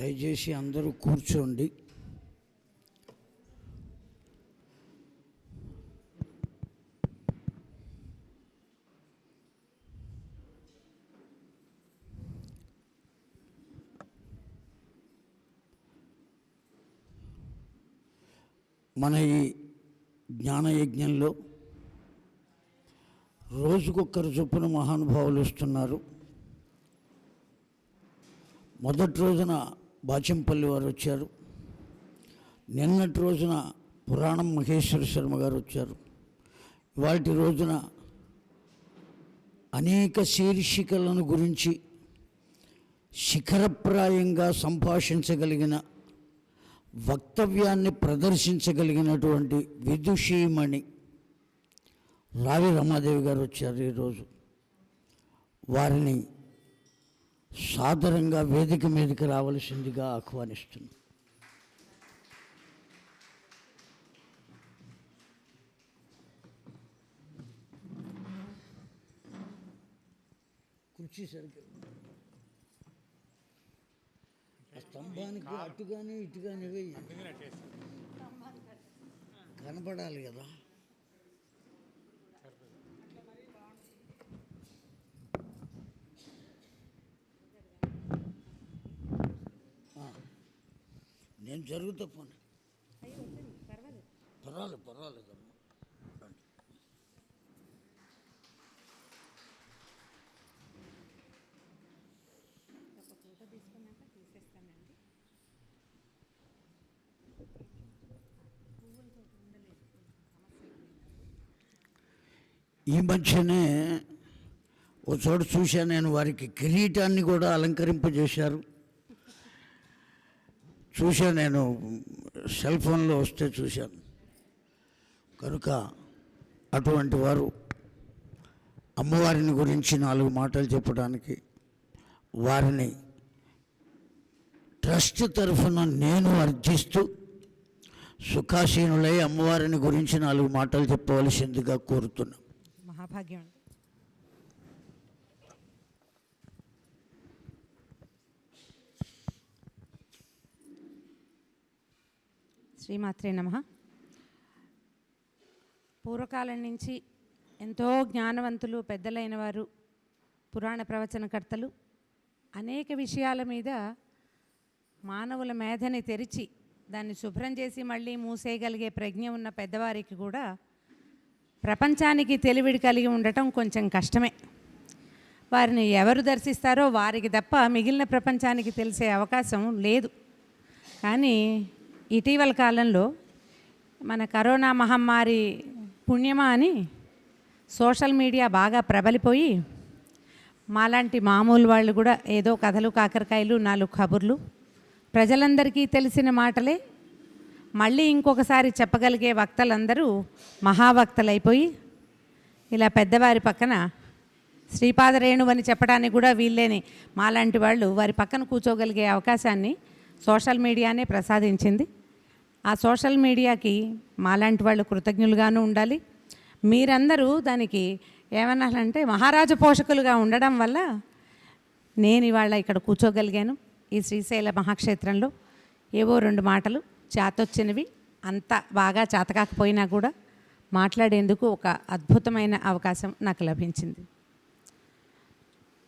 దయచేసి అందరూ కూర్చోండి. మన ఈ జ్ఞానయజ్ఞంలో రోజుకొక్కరు చొప్పున మహానుభావులు వస్తున్నారు. మొదటి రోజున బాచంపల్లి వారు వచ్చారు. నిన్నటి రోజున పురాణం మహేశ్వర శర్మ గారు వచ్చారు. ఇవాటి రోజున అనేక శీర్షికలను గురించి శిఖరప్రాయంగా సంభాషించగలిగిన, వక్తవ్యాన్ని ప్రదర్శించగలిగినటువంటి విదుషీమణి రావి రమాదేవి గారు వచ్చారు. ఈరోజు వారిని సాదరంగా వేదిక మీదకి రావలసిందిగా ఆహ్వానిస్తున్నాం. కుర్చీ సరిగ్గా స్తంభానికి అటుగానే ఇటుగానే వేయి, కనపడాలి కదా. నేను జరుగుతా పోనీ, పర్వాలేదమ్మా. ఈ మధ్యనే ఓ చోట చూశాను నేను, వారికి కిరీటాన్ని కూడా అలంకరింపజేశారు. చూశాను, నేను సెల్ ఫోన్లో వస్తే చూశాను. కనుక అటువంటి వారు అమ్మవారిని గురించి 4 మాటలు చెప్పడానికి, వారిని ట్రస్ట్ తరఫున నేను అర్జిస్తూ సుఖాసీనులై అమ్మవారిని గురించి 4 మాటలు చెప్పవలసిందిగా కోరుతున్నాను. మహాభాగ్యం. శ్రీమాత్రే నమః. పూర్వకాలం నుంచి ఎంతో జ్ఞానవంతులు, పెద్దలైన వారు, పురాణ ప్రవచనకర్తలు అనేక విషయాల మీద మానవుల మేధని తెరిచి దాన్ని శుభ్రం చేసి మళ్ళీ మూసేయగలిగే ప్రజ్ఞ ఉన్న పెద్దవారికి కూడా ప్రపంచానికి తెలివిడి కలిగి ఉండటం కొంచెం కష్టమే. వారిని ఎవరు దర్శిస్తారో వారికి తప్ప మిగిలిన ప్రపంచానికి తెలిసే అవకాశం లేదు. కానీ ఇటీవల కాలంలో మన కరోనా మహమ్మారి పుణ్యమా అని సోషల్ మీడియా బాగా ప్రబలిపోయి మాలాంటి మామూలు వాళ్ళు కూడా ఏదో కథలు, కాకరకాయలు, 4 కబుర్లు, ప్రజలందరికీ తెలిసిన మాటలే మళ్ళీ ఇంకొకసారి చెప్పగలిగే వక్తలందరూ మహావక్తలైపోయి ఇలా పెద్దవారి పక్కన శ్రీపాదరేణువని చెప్పడానికి కూడా వీల్లేని మాలాంటి వాళ్ళు వారి పక్కన కూర్చోగలిగే అవకాశాన్ని సోషల్ మీడియానే ప్రసాదించింది. ఆ సోషల్ మీడియాకి మాలాంటి వాళ్ళు కృతజ్ఞులుగాను ఉండాలి. మీరందరూ దానికి ఏమన్నారంటే మహారాజ పోషకులుగా ఉండడం వల్ల నేను ఇవాళ ఇక్కడ కూర్చోగలిగాను. ఈ శ్రీశైల మహాక్షేత్రంలో ఏవో 2 మాటలు చేతొచ్చినవి, అంత బాగా చేతకాకపోయినా కూడా మాట్లాడేందుకు ఒక అద్భుతమైన అవకాశం నాకు లభించింది.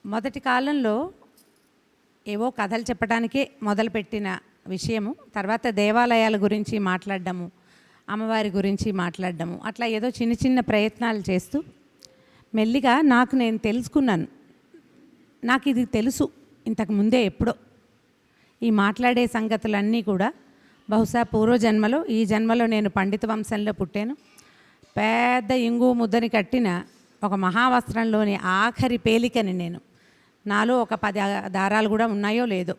మొదటి కాలంలో ఏవో కథలు చెప్పడానికే మొదలుపెట్టిన విషయము, తర్వాత దేవాలయాల గురించి మాట్లాడడము, అమ్మవారి గురించి మాట్లాడడము, అట్లా ఏదో చిన్న చిన్న ప్రయత్నాలు చేస్తూ మెల్లిగా నాకు నేను తెలుసుకున్నాను. నాకు ఇది తెలుసు ఇంతకుముందే ఎప్పుడో. ఈ మాట్లాడే సంగతులన్నీ కూడా బహుశా పూర్వజన్మలో, ఈ జన్మలో నేను పండిత వంశంలో పుట్టాను. పెద్ద ఇంగు ముద్దని కట్టిన ఒక మహావస్త్రంలోని ఆఖరి పేలికని నేను. నాలో ఒక 10 దారాలు కూడా ఉన్నాయో లేదో,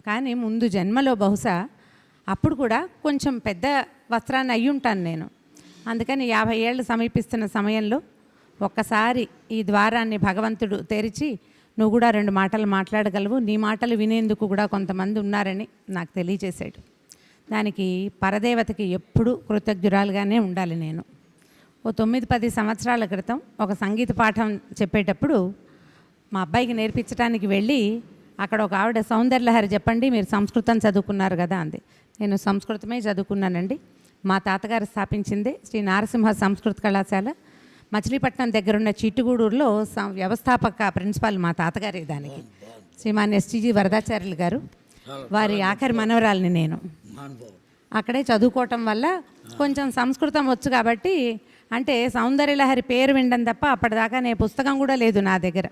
కానీ ముందు జన్మలో బహుశా అప్పుడు కూడా కొంచెం పెద్ద వస్త్రాన్ని అయ్యి ఉంటాను నేను. అందుకని 50 ఏళ్ళు సమీపిస్తున్న సమయంలో ఒక్కసారి ఈ ద్వారాన్ని భగవంతుడు తెరిచి నువ్వు కూడా 2 మాటలు మాట్లాడగలవు, నీ మాటలు వినేందుకు కూడా కొంతమంది ఉన్నారని నాకు తెలియజేశాడు. దానికి పరదేవతకి ఎప్పుడూ కృతజ్ఞురాలుగానే ఉండాలి నేను. ఓ 9-10 సంవత్సరాల క్రితం ఒక సంగీత పాఠం చెప్పేటప్పుడు మా అబ్బాయికి నేర్పించడానికి వెళ్ళి అక్కడ ఒక ఆవిడ సౌందర్యలహరి చెప్పండి, మీరు సంస్కృతం చదువుకున్నారు కదా అంది. నేను సంస్కృతమే చదువుకున్నానండి. మా తాతగారు స్థాపించిందే శ్రీ నారసింహ సంస్కృత కళాశాల, మచిలీపట్నం దగ్గరున్న చిట్టుగూడూరులో వ్యవస్థాపక ప్రిన్సిపాల్ మా తాతగారే దానికి, శ్రీమాన్ ఎస్టీజీ వరదాచార్యులు గారు. వారి ఆఖరి మనవరాలిని నేను. అక్కడే చదువుకోవటం వల్ల కొంచెం సంస్కృతం వచ్చు కాబట్టి, అంటే సౌందర్యలహరి పేరు వినడం తప్ప అప్పటిదాకా నేను పుస్తకం కూడా లేదు నా దగ్గర.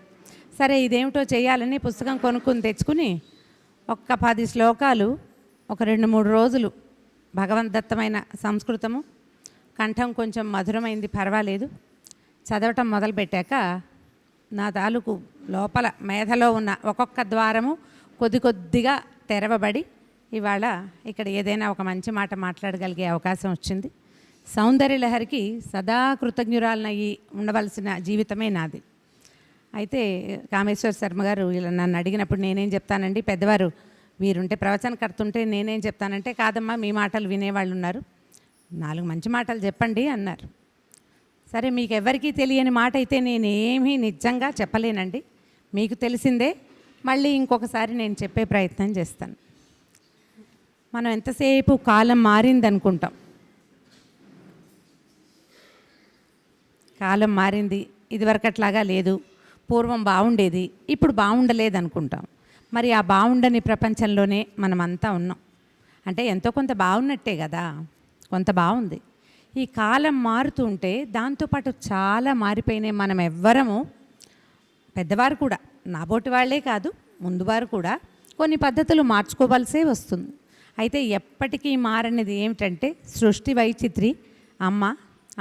సరే ఇదేమిటో చేయాలని పుస్తకం కొనుక్కుని తెచ్చుకుని ఒక్క 10 శ్లోకాలు ఒక 2-3 రోజులు భగవద్దత్తమైన సంస్కృతము, కంఠం కొంచెం మధురమైంది పర్వాలేదు, చదవటం మొదలుపెట్టాక నా తాలూకు లోపల మేధలో ఉన్న ఒక్కొక్క ద్వారము కొద్ది కొద్దిగా తెరవబడి ఇవాళ ఇక్కడ ఏదైనా ఒక మంచి మాట మాట్లాడగలిగే అవకాశం వచ్చింది. సౌందర్యలహరికి సదా కృతజ్ఞురాలనయ్యి ఉండవలసిన జీవితమే నాది. అయితే కామేశ్వర శర్మ గారు ఇలా నన్ను అడిగినప్పుడు నేనేం చెప్తానండి, పెద్దవారు వీరుంటే ప్రవచనకర్త ఉంటే నేనేం చెప్తానంటే, కాదమ్మా మీ మాటలు వినేవాళ్ళు ఉన్నారు, 4 మంచి మాటలు చెప్పండి అన్నారు. సరే మీకు ఎవరికీ తెలియని మాట అయితే నేనేమీ నిజంగా చెప్పలేనండి, మీకు తెలిసిందే మళ్ళీ ఇంకొకసారి నేను చెప్పే ప్రయత్నం చేస్తాను. మనం ఎంతసేపు కాలం మారిందనుకుంటాం, కాలం మారింది, ఇదివరకట్లాగా లేదు, పూర్వం బాగుండేది ఇప్పుడు బాగుండలేదు అనుకుంటాం. మరి ఆ బాగుండని ప్రపంచంలోనే మనమంతా ఉన్నాం. అంటే ఎంతో కొంత బాగున్నట్టే కదా, కొంత బాగుంది. ఈ కాలం మారుతూ ఉంటే దాంతోపాటు చాలా మారిపోయినాయి. మనం ఎవ్వరము, పెద్దవారు కూడా, నాబోటి వాళ్ళే కాదు ముందువారు కూడా కొన్ని పద్ధతులు మార్చుకోవాల్సే వస్తుంది. అయితే ఎప్పటికీ మారనిది ఏమిటంటే సృష్టి వైచిత్రి అమ్మ,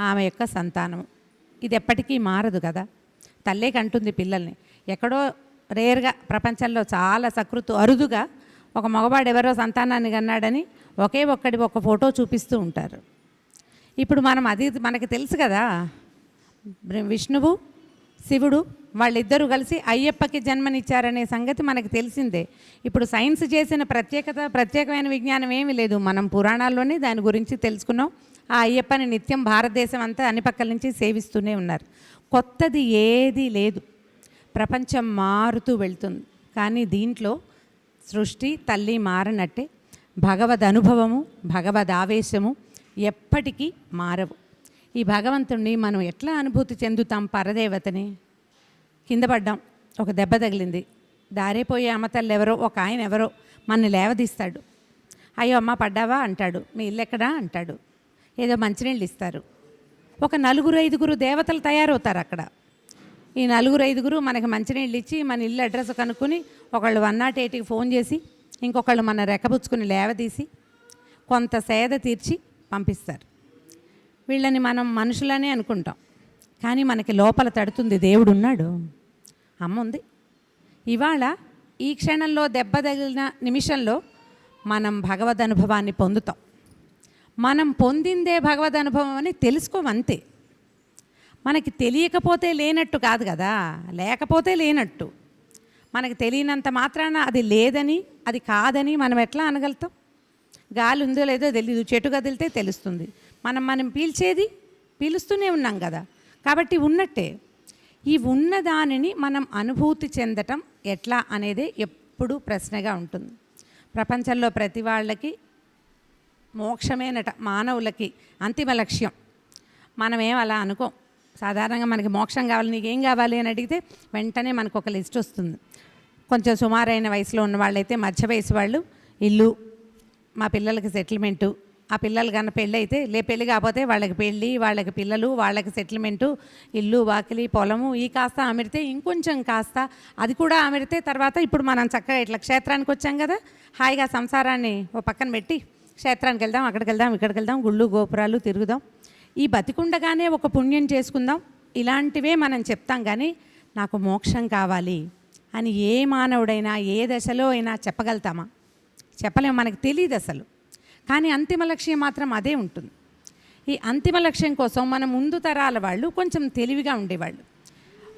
ఆమె యొక్క సంతానము. ఇది ఎప్పటికీ మారదు కదా. తల్లే కంటుంది పిల్లల్ని. ఎక్కడో రేర్గా ప్రపంచంలో చాలా సకృతు అరుదుగా ఒక మగవాడు ఎవరో సంతానాన్ని కన్నాడని ఒక ఫోటో చూపిస్తూ ఉంటారు. ఇప్పుడు మనం అది మనకి తెలుసు కదా, విష్ణువు శివుడు వాళ్ళిద్దరూ కలిసి అయ్యప్పకి జన్మనిచ్చారనే సంగతి మనకు తెలిసిందే. ఇప్పుడు సైన్స్ చేసిన ప్రత్యేకమైన విజ్ఞానం ఏమీ లేదు. మనం పురాణాల్లోనే దాని గురించి తెలుసుకున్నాం. ఆ అయ్యప్పని నిత్యం భారతదేశం అంతా అన్ని పక్కల నుంచి సేవిస్తూనే ఉన్నారు. కొత్తది ఏదీ లేదు. ప్రపంచం మారుతూ వెళ్తుంది. కానీ దీంట్లో సృష్టి తల్లి మారనట్టే భగవద్ అనుభవము, భగవద్ ఆవేశము ఎప్పటికీ మారవు. ఈ భగవంతుణ్ణి మనం ఎట్లా అనుభూతి చెందుతాం? పరదేవతని. కింద పడ్డాం, ఒక దెబ్బ తగిలింది, దారిపోయే అమ్మతల్లి ఎవరో ఒక ఆయన ఎవరో మనని లేవదీస్తాడు. అయ్యో అమ్మ పడ్డావా అంటాడు. మీ ఇల్లు ఎక్కడా అంటాడు. ఏదో మంచినీళ్ళు ఇస్తారు. ఒక 4-5 దేవతలు తయారవుతారు అక్కడ. ఈ 4-5 మనకి మంచినీళ్ళు ఇచ్చి మన ఇల్లు అడ్రస్ కనుక్కొని ఒకళ్ళు 108కి ఫోన్ చేసి ఇంకొకళ్ళు మన రెక్కపుచ్చుకుని లేవదీసి కొంత సేద తీర్చి పంపిస్తారు. వీళ్ళని మనం మనుషులనే అనుకుంటాం, కానీ మనకి లోపల తడుతుంది దేవుడు ఉన్నాడు, అమ్మ ఉంది. ఇవాళ ఈ క్షణంలో దెబ్బ తగిలిన నిమిషంలో మనం భగవద్ అనుభవాన్ని పొందుతాం. మనం పొందిందే భగవద్ అనుభవం అని తెలుసుకోమంతే. మనకి తెలియకపోతే లేనట్టు కాదు కదా, లేకపోతే లేనట్టు. మనకి తెలియనంత మాత్రాన అది లేదని అది కాదని మనం ఎట్లా అనగలుగుతాం? గాలి ఉందో లేదో తెలీదు, చెట్టు కదిలితే తెలుస్తుంది. మనం పీలుస్తూనే ఉన్నాం కదా, కాబట్టి ఉన్నట్టే. ఈ ఉన్నదానిని మనం అనుభూతి చెందటం ఎట్లా అనేదే ఎప్పుడూ ప్రశ్నగా ఉంటుంది. ప్రపంచంలో ప్రతి వాళ్ళకి మోక్షమేనట, మానవులకి అంతిమ లక్ష్యం. మనమేం అలా అనుకోం. సాధారణంగా మనకి మోక్షం కావాలి, నీకేం కావాలి అని అడిగితే వెంటనే మనకు ఒక లిస్ట్ వస్తుంది. కొంచెం సుమారైన వయసులో ఉన్న వాళ్ళైతే, మధ్య వయసు వాళ్ళు ఇల్లు, మా పిల్లలకి సెటిల్మెంటు, ఆ పిల్లలు కన్నా పెళ్ళి అయితే పెళ్ళి కాకపోతే వాళ్ళకి పెళ్ళి, వాళ్ళకి పిల్లలు, వాళ్ళకి సెటిల్మెంటు, ఇల్లు వాకిలి పొలము, ఈ కాస్త అమిరితే ఇంకొంచెం కాస్త అది కూడా అమిరితే తర్వాత ఇప్పుడు మనం చక్కగా ఇట్లా క్షేత్రానికి వచ్చాం కదా, హాయిగా సంసారాన్ని ఓ పక్కన పెట్టి క్షేత్రానికి వెళ్దాం, అక్కడికి వెళ్దాం, ఇక్కడికి వెళ్దాం, గుళ్ళు గోపురాలు తిరుగుదాం, ఈ బతికుండగానే ఒక పుణ్యం చేసుకుందాం, ఇలాంటివే మనం చెప్తాం. కానీ నాకు మోక్షం కావాలి అని ఏ మానవుడైనా ఏ దశలో అయినా చెప్పగలుగుతామా? చెప్పలేము, మనకు తెలియదు అసలు. కానీ అంతిమ లక్ష్యం మాత్రం అదే ఉంటుంది. ఈ అంతిమ లక్ష్యం కోసం మన ముందు తరాల వాళ్ళు కొంచెం తెలివిగా ఉండేవాళ్ళు.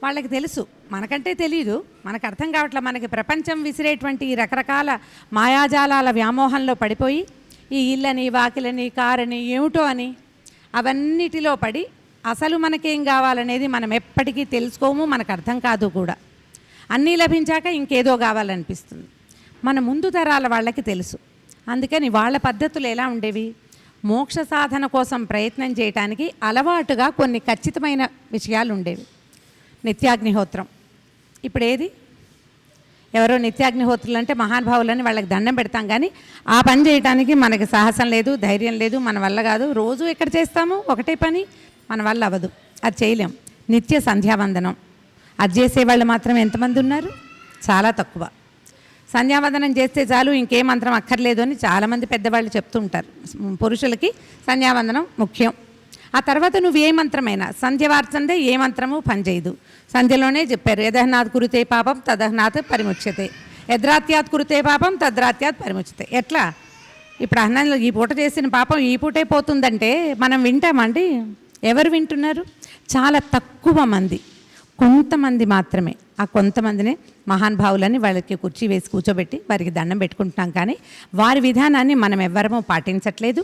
వాళ్ళకి తెలుసు, మనకంటే తెలియదు, మనకు అర్థం కావట్లే. మనకి ప్రపంచం విసిరేటువంటి ఈ రకరకాల మాయాజాలాల వ్యామోహంలో పడిపోయి ఈ ఇల్లని వాకిలని కారని ఏమిటో అని అవన్నిటిలో పడి అసలు మనకేం కావాలనేది మనం ఎప్పటికీ తెలుసుకోము, మనకు అర్థం కాదు కూడా. అన్నీ లభించాక ఇంకేదో కావాలనిపిస్తుంది. మన ముందు తరాల వాళ్ళకి తెలుసు. అందుకని వాళ్ళ పద్ధతులు ఎలా ఉండేవి? మోక్ష సాధన కోసం ప్రయత్నం చేయడానికి అలవాటుగా కొన్ని ఖచ్చితమైన విషయాలు ఉండేవి. నిత్యాగ్నిహోత్రం. ఇప్పుడు ఏది? ఎవరో నిత్యాగ్నిహోత్రులు అంటే మహానుభావులని వాళ్ళకి దండం పెడతాం, కానీ ఆ పని చేయడానికి మనకి సాహసం లేదు, ధైర్యం లేదు, మన వల్ల కాదు. రోజు ఎక్కడ చేస్తాము? ఒకటే పని, మన వల్ల అవ్వదు, అది చేయలేం. నిత్య సంధ్యావందనం అది చేసేవాళ్ళు మాత్రం ఎంతమంది ఉన్నారు? చాలా తక్కువ. సంధ్యావందనం చేస్తే చాలు, ఇంకే మంత్రం అక్కర్లేదు అని చాలామంది పెద్దవాళ్ళు చెప్తూ ఉంటారు. పురుషులకి సంధ్యావందనం ముఖ్యం. ఆ తర్వాత నువ్వు ఏ మంత్రమైనా, సంధ్య వార్చందే ఏ మంత్రము పనిచేయదు. సంధ్యలోనే చెప్పారు, యదహ్నాత్ కురుతే పాపం తదహ్నాత్ పరిముచ్యతే, యద్రాత్యాత్ కురుతే పాపం తద్రాత్యాత్ పరిముచ్యతే. ఎట్లా? ఇప్పుడు అన్నంలో ఈ పూట చేసిన పాపం ఈ పూటే పోతుందంటే మనం వింటామండి? ఎవరు వింటున్నారు? చాలా తక్కువ మంది, కొంతమంది మాత్రమే. ఆ కొంతమందినే మహానుభావులని వాళ్ళకి కుర్చీ వేసి కూర్చోబెట్టి వారికి దండం పెట్టుకుంటున్నాం, కానీ వారి విధానాన్ని మనం ఎవ్వరమూ పాటించట్లేదు.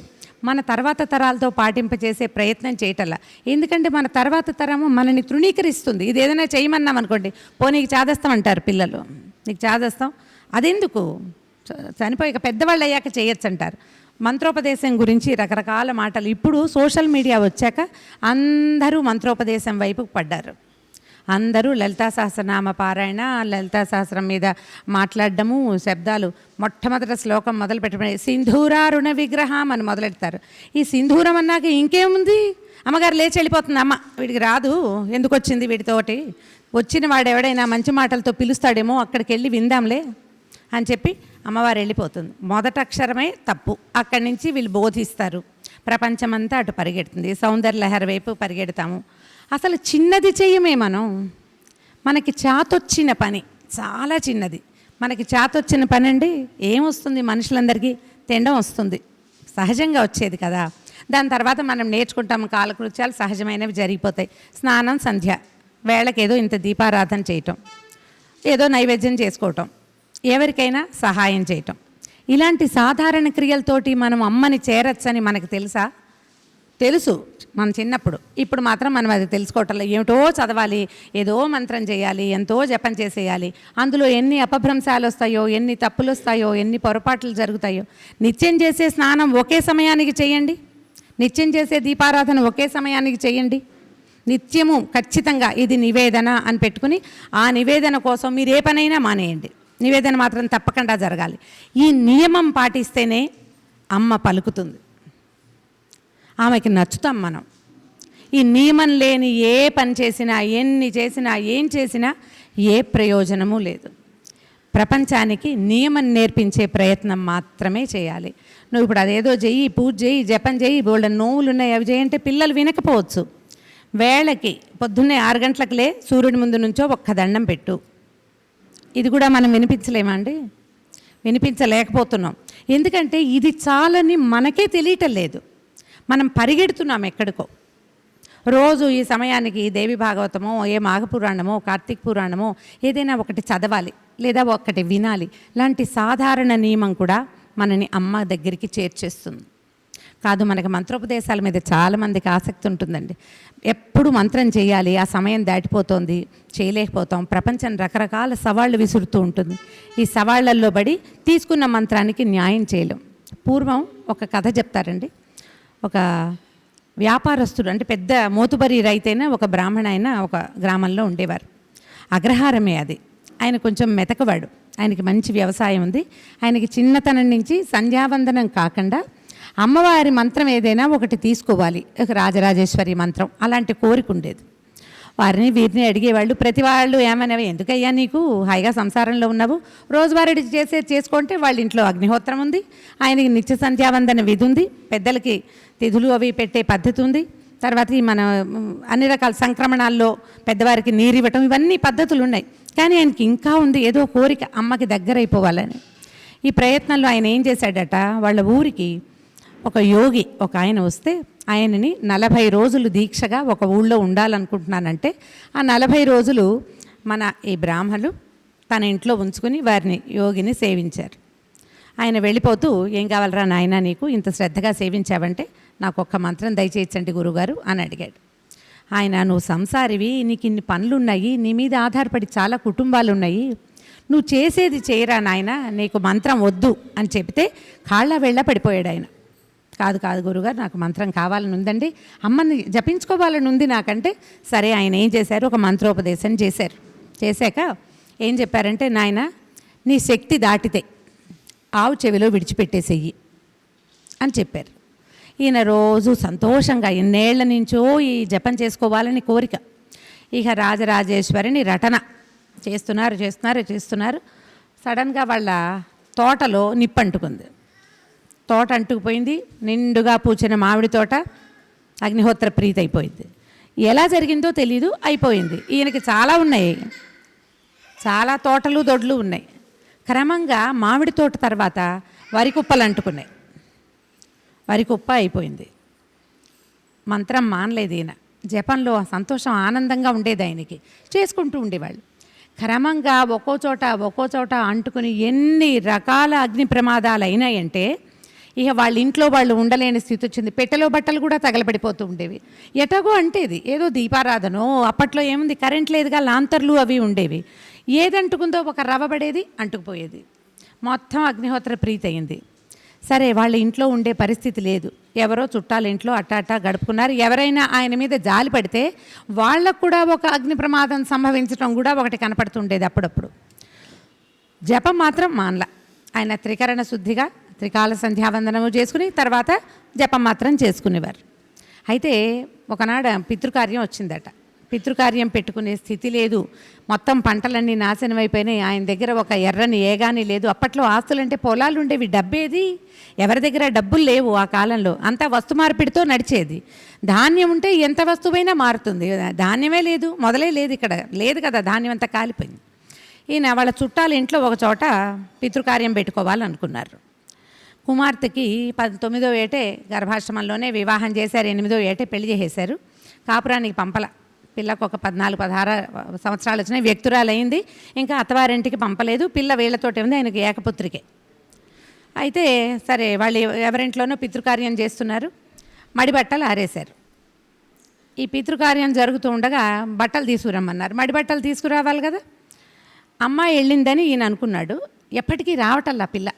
మన తర్వాత తరాలతో పాటింపచేసే ప్రయత్నం చేయటల్లా. ఎందుకంటే మన తర్వాత తరము మనని తృణీకరిస్తుంది. ఇది ఏదైనా చేయమన్నాం అనుకోండి, నీకు చాదస్తాం అంటారు పిల్లలు. నీకు చాదస్తాం అదెందుకు? చనిపోయాక పెద్దవాళ్ళు అయ్యాక చేయొచ్చు అంటారు. మంత్రోపదేశం గురించి రకరకాల మాటలు. ఇప్పుడు సోషల్ మీడియా వచ్చాక అందరూ మంత్రోపదేశం వైపు పడ్డారు. అందరూ లలితా సహస్రనామ పారాయణ, లలితా సహస్రం మీద మాట్లాడడము, శబ్దాలు. మొట్టమొదటి శ్లోకం మొదలు పెట్టబడి సింధూరారుణ విగ్రహం అని మొదలెడతారు. ఈ సింధూరం అన్నాక ఇంకేముంది? అమ్మగారు లేచి వెళ్ళిపోతుంది. అమ్మ వీడికి రాదు, ఎందుకు వచ్చింది వీడితోటి? వచ్చిన వాడు ఎవడైనా మంచి మాటలతో పిలుస్తాడేమో, అక్కడికి వెళ్ళి విందాంలే అని చెప్పి అమ్మవారు వెళ్ళిపోతుంది. మొదటి అక్షరమే తప్పు. అక్కడి నుంచి వీళ్ళు బోధిస్తారు. ప్రపంచమంతా అటు పరిగెడుతుంది. సౌందర్యలహరి వైపు పరిగెడతాము. అసలు చిన్నది చెయ్యమే మనం. మనకి చాతొచ్చిన పని చాలా చిన్నది. మనకి చాతొచ్చిన పని అండి ఏమొస్తుంది? మనుషులందరికీ తినడం వస్తుంది, సహజంగా వచ్చేది కదా. దాని తర్వాత మనం నేర్చుకుంటాము, కాలకృత్యాలు సహజమైనవి జరిగిపోతాయి. స్నానం, సంధ్య, వేళకి ఏదో ఇంత దీపారాధన చేయటం, ఏదో నైవేద్యం చేసుకోవటం, ఎవరికైనా సహాయం చేయటం, ఇలాంటి సాధారణ క్రియలతోటి మనం అమ్మని చేరచ్చని మనకు తెలుసా? తెలుసు మన చిన్నప్పుడు. ఇప్పుడు మాత్రం మనం అది తెలుసుకోవటంలో. ఏమిటో చదవాలి, ఏదో మంత్రం చేయాలి, ఎంతో జపం చేసేయాలి. అందులో ఎన్ని అపభ్రంశాలు వస్తాయో, ఎన్ని తప్పులు వస్తాయో, ఎన్ని పొరపాట్లు జరుగుతాయో. నిత్యం చేసే స్నానం ఒకే సమయానికి చేయండి, నిత్యం చేసే దీపారాధన ఒకే సమయానికి చేయండి. నిత్యము ఖచ్చితంగా ఇది నివేదన అని పెట్టుకుని ఆ నివేదన కోసం మీరు ఏ పనైనా మానేయండి. నివేదన మాత్రం తప్పకుండా జరగాలి. ఈ నియమం పాటిస్తేనే అమ్మ పలుకుతుంది, ఆమెకి నచ్చుతాం మనం. ఈ నియమం లేని ఏ పని చేసినా, ఎన్ని చేసినా, ఏం చేసినా ఏ ప్రయోజనము లేదు. ప్రపంచానికి నియమం నేర్పించే ప్రయత్నం మాత్రమే చేయాలి. నువ్వు ఇప్పుడు అదేదో చెయ్యి, పూజ చేయి, జపం చేయి, బోల్డెన్ నోవులు ఉన్నాయి అవి చేయంటే పిల్లలు వినకపోవచ్చు. వేళకి పొద్దున్నే 6 గంటలకులే సూర్యుడి ముందు నుంచో ఒక్క దండం పెట్టు. ఇది కూడా మనం వినిపించలేమా అండి? వినిపించలేకపోతున్నాం. ఎందుకంటే ఇది చాలని మనకే తెలియటం లేదు. మనం పరిగెడుతున్నాం ఎక్కడికో. రోజు ఈ సమయానికి దేవి భాగవతమో, ఏ మాఘపురాణమో, కార్తీక పురాణమో ఏదైనా ఒకటి చదవాలి, లేదా ఒకటి వినాలి. లాంటి సాధారణ నియమం కూడా మనని అమ్మ దగ్గరికి చేర్చేస్తుంది. కాదు, మనకి మంత్రోపదేశాల మీద చాలామందికి ఆసక్తి ఉంటుందండి. ఎప్పుడు మంత్రం చేయాలి, ఆ సమయం దాటిపోతుంది, చేయలేకపోతాం. ప్రపంచం రకరకాల సవాళ్ళు విసురుతూ ఉంటుంది. ఈ సవాళ్లలో పడి తీసుకున్న మంత్రానికి న్యాయం చేయలేం. పూర్వం ఒక కథ చెప్తారండి. ఒక వ్యాపారస్తుడు, అంటే పెద్ద మోతుబరి రైతైన ఒక బ్రాహ్మణ ఆయన ఒక గ్రామంలో ఉండేవారు. అగ్రహారమే అది. ఆయన కొంచెం మెతకవాడు, ఆయనకి మంచి వ్యవసాయం ఉంది. ఆయనకి చిన్నతనం నుంచి సంధ్యావందనం కాకుండా అమ్మవారి మంత్రం ఏదైనా ఒకటి తీసుకోవాలి, ఒక రాజరాజేశ్వరి మంత్రం, అలాంటి కోరిక ఉండేది. వారిని వీరిని అడిగేవాళ్ళు. ప్రతి వాళ్ళు ఏమనేవి, ఎందుకయ్యా నీకు హాయిగా సంసారంలో ఉన్నావు, రోజువారీ చేసుకుంటే వాళ్ళ ఇంట్లో అగ్నిహోత్రం ఉంది, ఆయనకి నిత్య సంధ్యావందన విధి ఉంది, పెద్దలకి తిథులు అవి పెట్టే పద్ధతి ఉంది, తర్వాత మన అన్ని రకాల సంక్రమణాల్లో పెద్దవారికి నీరు ఇవ్వటం, ఇవన్నీ పద్ధతులు ఉన్నాయి. కానీ ఆయనకి ఇంకా ఉంది ఏదో కోరిక, అమ్మకి దగ్గర అయిపోవాలని. ఈ ప్రయత్నంలో ఆయన ఏం చేశాడట, వాళ్ళ ఊరికి ఒక యోగి ఒక ఆయన వస్తే ఆయనని 40 రోజులు దీక్షగా ఒక ఊళ్ళో ఉండాలనుకుంటున్నానంటే ఆ 40 రోజులు మన ఈ బ్రాహ్మణులు తన ఇంట్లో ఉంచుకుని వారిని యోగిని సేవించారు. ఆయన వెళ్ళిపోతూ, ఏం కావాలరా నాయన నీకు, ఇంత శ్రద్ధగా సేవించావంటే నాకు ఒక్క మంత్రం దయచేయించండి గురుగారు అని అడిగాడు. ఆయన నువ్వు సంసారివి, నీకు ఇన్ని పనులున్నాయి, నీ మీద ఆధారపడి చాలా కుటుంబాలు ఉన్నాయి, నువ్వు చేసేది చేయరా నాయన, నీకు మంత్రం వద్దు అని చెప్తే కాళ్ళ వెళ్ళ పడిపోయాడు ఆయన. కాదు కాదు గురుగారు, నాకు మంత్రం కావాలని ఉందండి, అమ్మని జపించుకోవాలని ఉంది నాకంటే. సరే, ఆయన ఏం చేశారు, ఒక మంత్రోపదేశం చేశారు. చేశాక ఏం చెప్పారంటే, నాయన నీ శక్తి దాటితే ఆవు చెవిలో విడిచిపెట్టేసేయి అని చెప్పారు. ఈయన రోజు సంతోషంగా ఎన్నేళ్ల నుంచో ఈ జపం చేసుకోవాలని కోరిక. ఇక రాజరాజేశ్వరిని రటన చేస్తున్నారు. సడన్గా వాళ్ళ తోటలో నిప్పంటుకుంది. తోట అంటుకుపోయింది. నిండుగా పూచిన మామిడి తోట అగ్నిహోత్ర ప్రీతి అయిపోయింది. ఎలా జరిగిందో తెలీదు, అయిపోయింది. ఈయనకి చాలా ఉన్నాయి, చాలా తోటలు దొడ్లు ఉన్నాయి. క్రమంగా మామిడి తోట తర్వాత వరి కుప్పలు అంటుకున్నాయి. వరి కుప్ప అయిపోయింది. మంత్రం మానలేదు ఈయన. జపంలో సంతోషం ఆనందంగా ఉండేది ఆయనకి, చేసుకుంటూ ఉండేవాళ్ళు. క్రమంగా ఒక్కో చోట అంటుకుని ఎన్ని రకాల అగ్ని ప్రమాదాలు అయినాయంటే ఇక వాళ్ళ ఇంట్లో వాళ్ళు ఉండలేని స్థితి వచ్చింది. పెట్టెలో బట్టలు కూడా తగలబడిపోతూ ఉండేవి. ఎటగో అంటేది ఏదో దీపారాధనో, అప్పట్లో ఏముంది, కరెంట్ లేదుగా, లాంతర్లు అవి ఉండేవి. ఏదంటుకుందో ఒక రవ్వ పడేది, అంటుకుపోయేది. మొత్తం అగ్నిహోత్ర ప్రీతి అయింది. సరే, వాళ్ళ ఇంట్లో ఉండే పరిస్థితి లేదు. ఎవరో చుట్టాల ఇంట్లో అట్ట గడుపుకున్నారు. ఎవరైనా ఆయన మీద జాలి పడితే వాళ్ళకు కూడా ఒక అగ్ని ప్రమాదం సంభవించడం కూడా ఒకటి కనపడుతుండేది అప్పుడప్పుడు. జపం మాత్రం మానల. ఆయన త్రికరణ శుద్ధిగా త్రికాల సంధ్యావందనము చేసుకుని తర్వాత జపం మాత్రం చేసుకునేవారు. అయితే ఒకనాడు పితృకార్యం వచ్చిందట. పితృకార్యం పెట్టుకునే స్థితి లేదు. మొత్తం పంటలన్నీ నాశనం అయిపోయినాయి. ఆయన దగ్గర ఒక ఎర్రని ఏగాని లేదు. అప్పట్లో ఆస్తులంటే పొలాలు ఉండేవి, డబ్బేది, ఎవరి దగ్గర డబ్బులు లేవు ఆ కాలంలో. అంతా వస్తు మార్పిడితో నడిచేది. ధాన్యం ఉంటే ఎంత వస్తువైనా మారుతుంది. ధాన్యమే లేదు, మొదలే లేదు, ఇక్కడ లేదు కదా, ధాన్యం అంతా కాలిపోయింది. ఈయన వాళ్ళ చుట్టాల ఇంట్లో ఒక చోట పితృకార్యం పెట్టుకోవాలనుకున్నారు. కుమార్తెకి 19వ ఏటే గర్భాశ్రమంలోనే వివాహం చేశారు. 8వ ఏటే పెళ్లి చేసేశారు. కాపురానికి పంపల. పిల్లకు ఒక 14-16 సంవత్సరాలు వచ్చినాయి. వ్యక్తురాలైంది. ఇంకా అత్తవారింటికి పంపలేదు. పిల్ల వీళ్ళతోటి ఉంది, ఆయనకి ఏకపుత్రికే. అయితే సరే, వాళ్ళు ఎవరింట్లోనో పితృకార్యం చేస్తున్నారు. మడి బట్టలు ఆరేశారు. ఈ పితృకార్యం జరుగుతూ ఉండగా బట్టలు తీసుకురమ్మన్నారు. మడి బట్టలు తీసుకురావాలి కదా. అమ్మాయి వెళ్ళిందని ఈయన అనుకున్నాడు. ఎప్పటికీ రావటల్లా పిల్ల.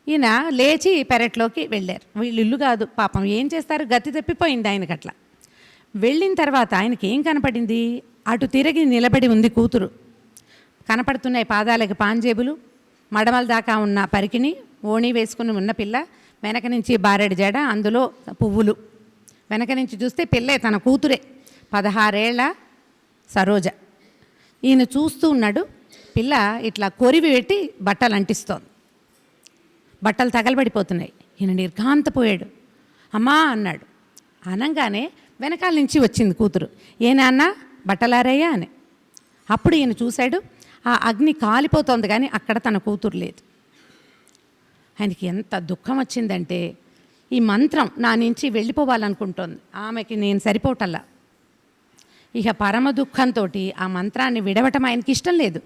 ఈయన లేచి పెరట్లోకి వెళ్ళారు. వీళ్ళు ఇల్లు కాదు పాపం, ఏం చేస్తారు, గతి తప్పిపోయింది ఆయనకి. అట్లా వెళ్ళిన తర్వాత ఆయనకి ఏం కనపడింది, అటు తిరిగి నిలబడి ఉంది కూతురు. కనపడుతున్నాయి పాదాలకి పాంజేబులు, మడమల దాకా ఉన్న పరికిని, ఓణి వేసుకుని ఉన్న పిల్ల, వెనక నుంచి బారెడు జడ, అందులో పువ్వులు. వెనక నుంచి చూస్తే పిల్లే, తన కూతురే, 16 ఏళ్ల సరోజ. ఈయన చూస్తూ ఉన్నాడు. పిల్ల ఇట్లా కొరివి పెట్టి బట్టలు అంటిస్తోంది. బట్టలు తగలబడిపోతున్నాయి. ఈయన నిర్ఘాంతపోయాడు. అమ్మా అన్నాడు. అనగానే వెనకాల నుంచి వచ్చింది కూతురు. ఏ నాన్న బట్టలారయ్యా అని. అప్పుడు ఈయన చూశాడు, ఆ అగ్ని కాలిపోతోంది కానీ అక్కడ తన కూతురు లేదు. ఆయనకి ఎంత దుఃఖం వచ్చిందంటే, ఈ మంత్రం నా నుంచి వెళ్ళిపోవాలనుకుంటోంది, ఆమెకి నేను సరిపోటల్లా. ఇక పరమ దుఃఖంతో ఆ మంత్రాన్ని విడవటం ఆయనకి ఇష్టం లేదు.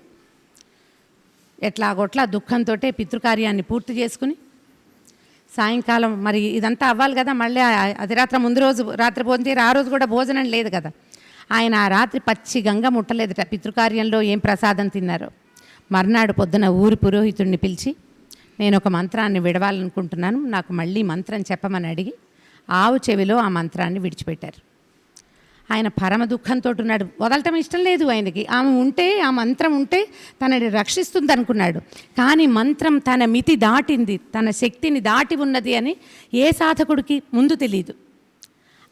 ఎట్లాగొట్లా దుఃఖంతో పితృకార్యాన్ని పూర్తి చేసుకుని సాయంకాలం మరి ఇదంతా అవ్వాలి కదా, మళ్ళీ అది ముందు రోజు రాత్రి భోజనం, ఆ రోజు కూడా భోజనం లేదు కదా. ఆయన ఆ రాత్రి పచ్చి గంగ ముట్టలేదట. పితృకార్యంలో ఏం ప్రసాదం తిన్నారో. మర్నాడు పొద్దున ఊరి పురోహితుడిని పిలిచి, నేను ఒక మంత్రాన్ని విడవాలనుకుంటున్నాను, నాకు మళ్ళీ మంత్రం చెప్పమని అడిగి ఆవు చెవిలో ఆ మంత్రాన్ని విడిచిపెట్టారు. ఆయన పరమ దుఃఖంతో ఉన్నాడు. వదలటం ఇష్టం లేదు ఆయనకి. ఆమె ఉంటే, ఆ మంత్రం ఉంటే తనని రక్షిస్తుంది అనుకున్నాడు. కానీ మంత్రం తన మితి దాటింది, తన శక్తిని దాటి ఉన్నది అని ఏ సాధకుడికి ముందు తెలియదు.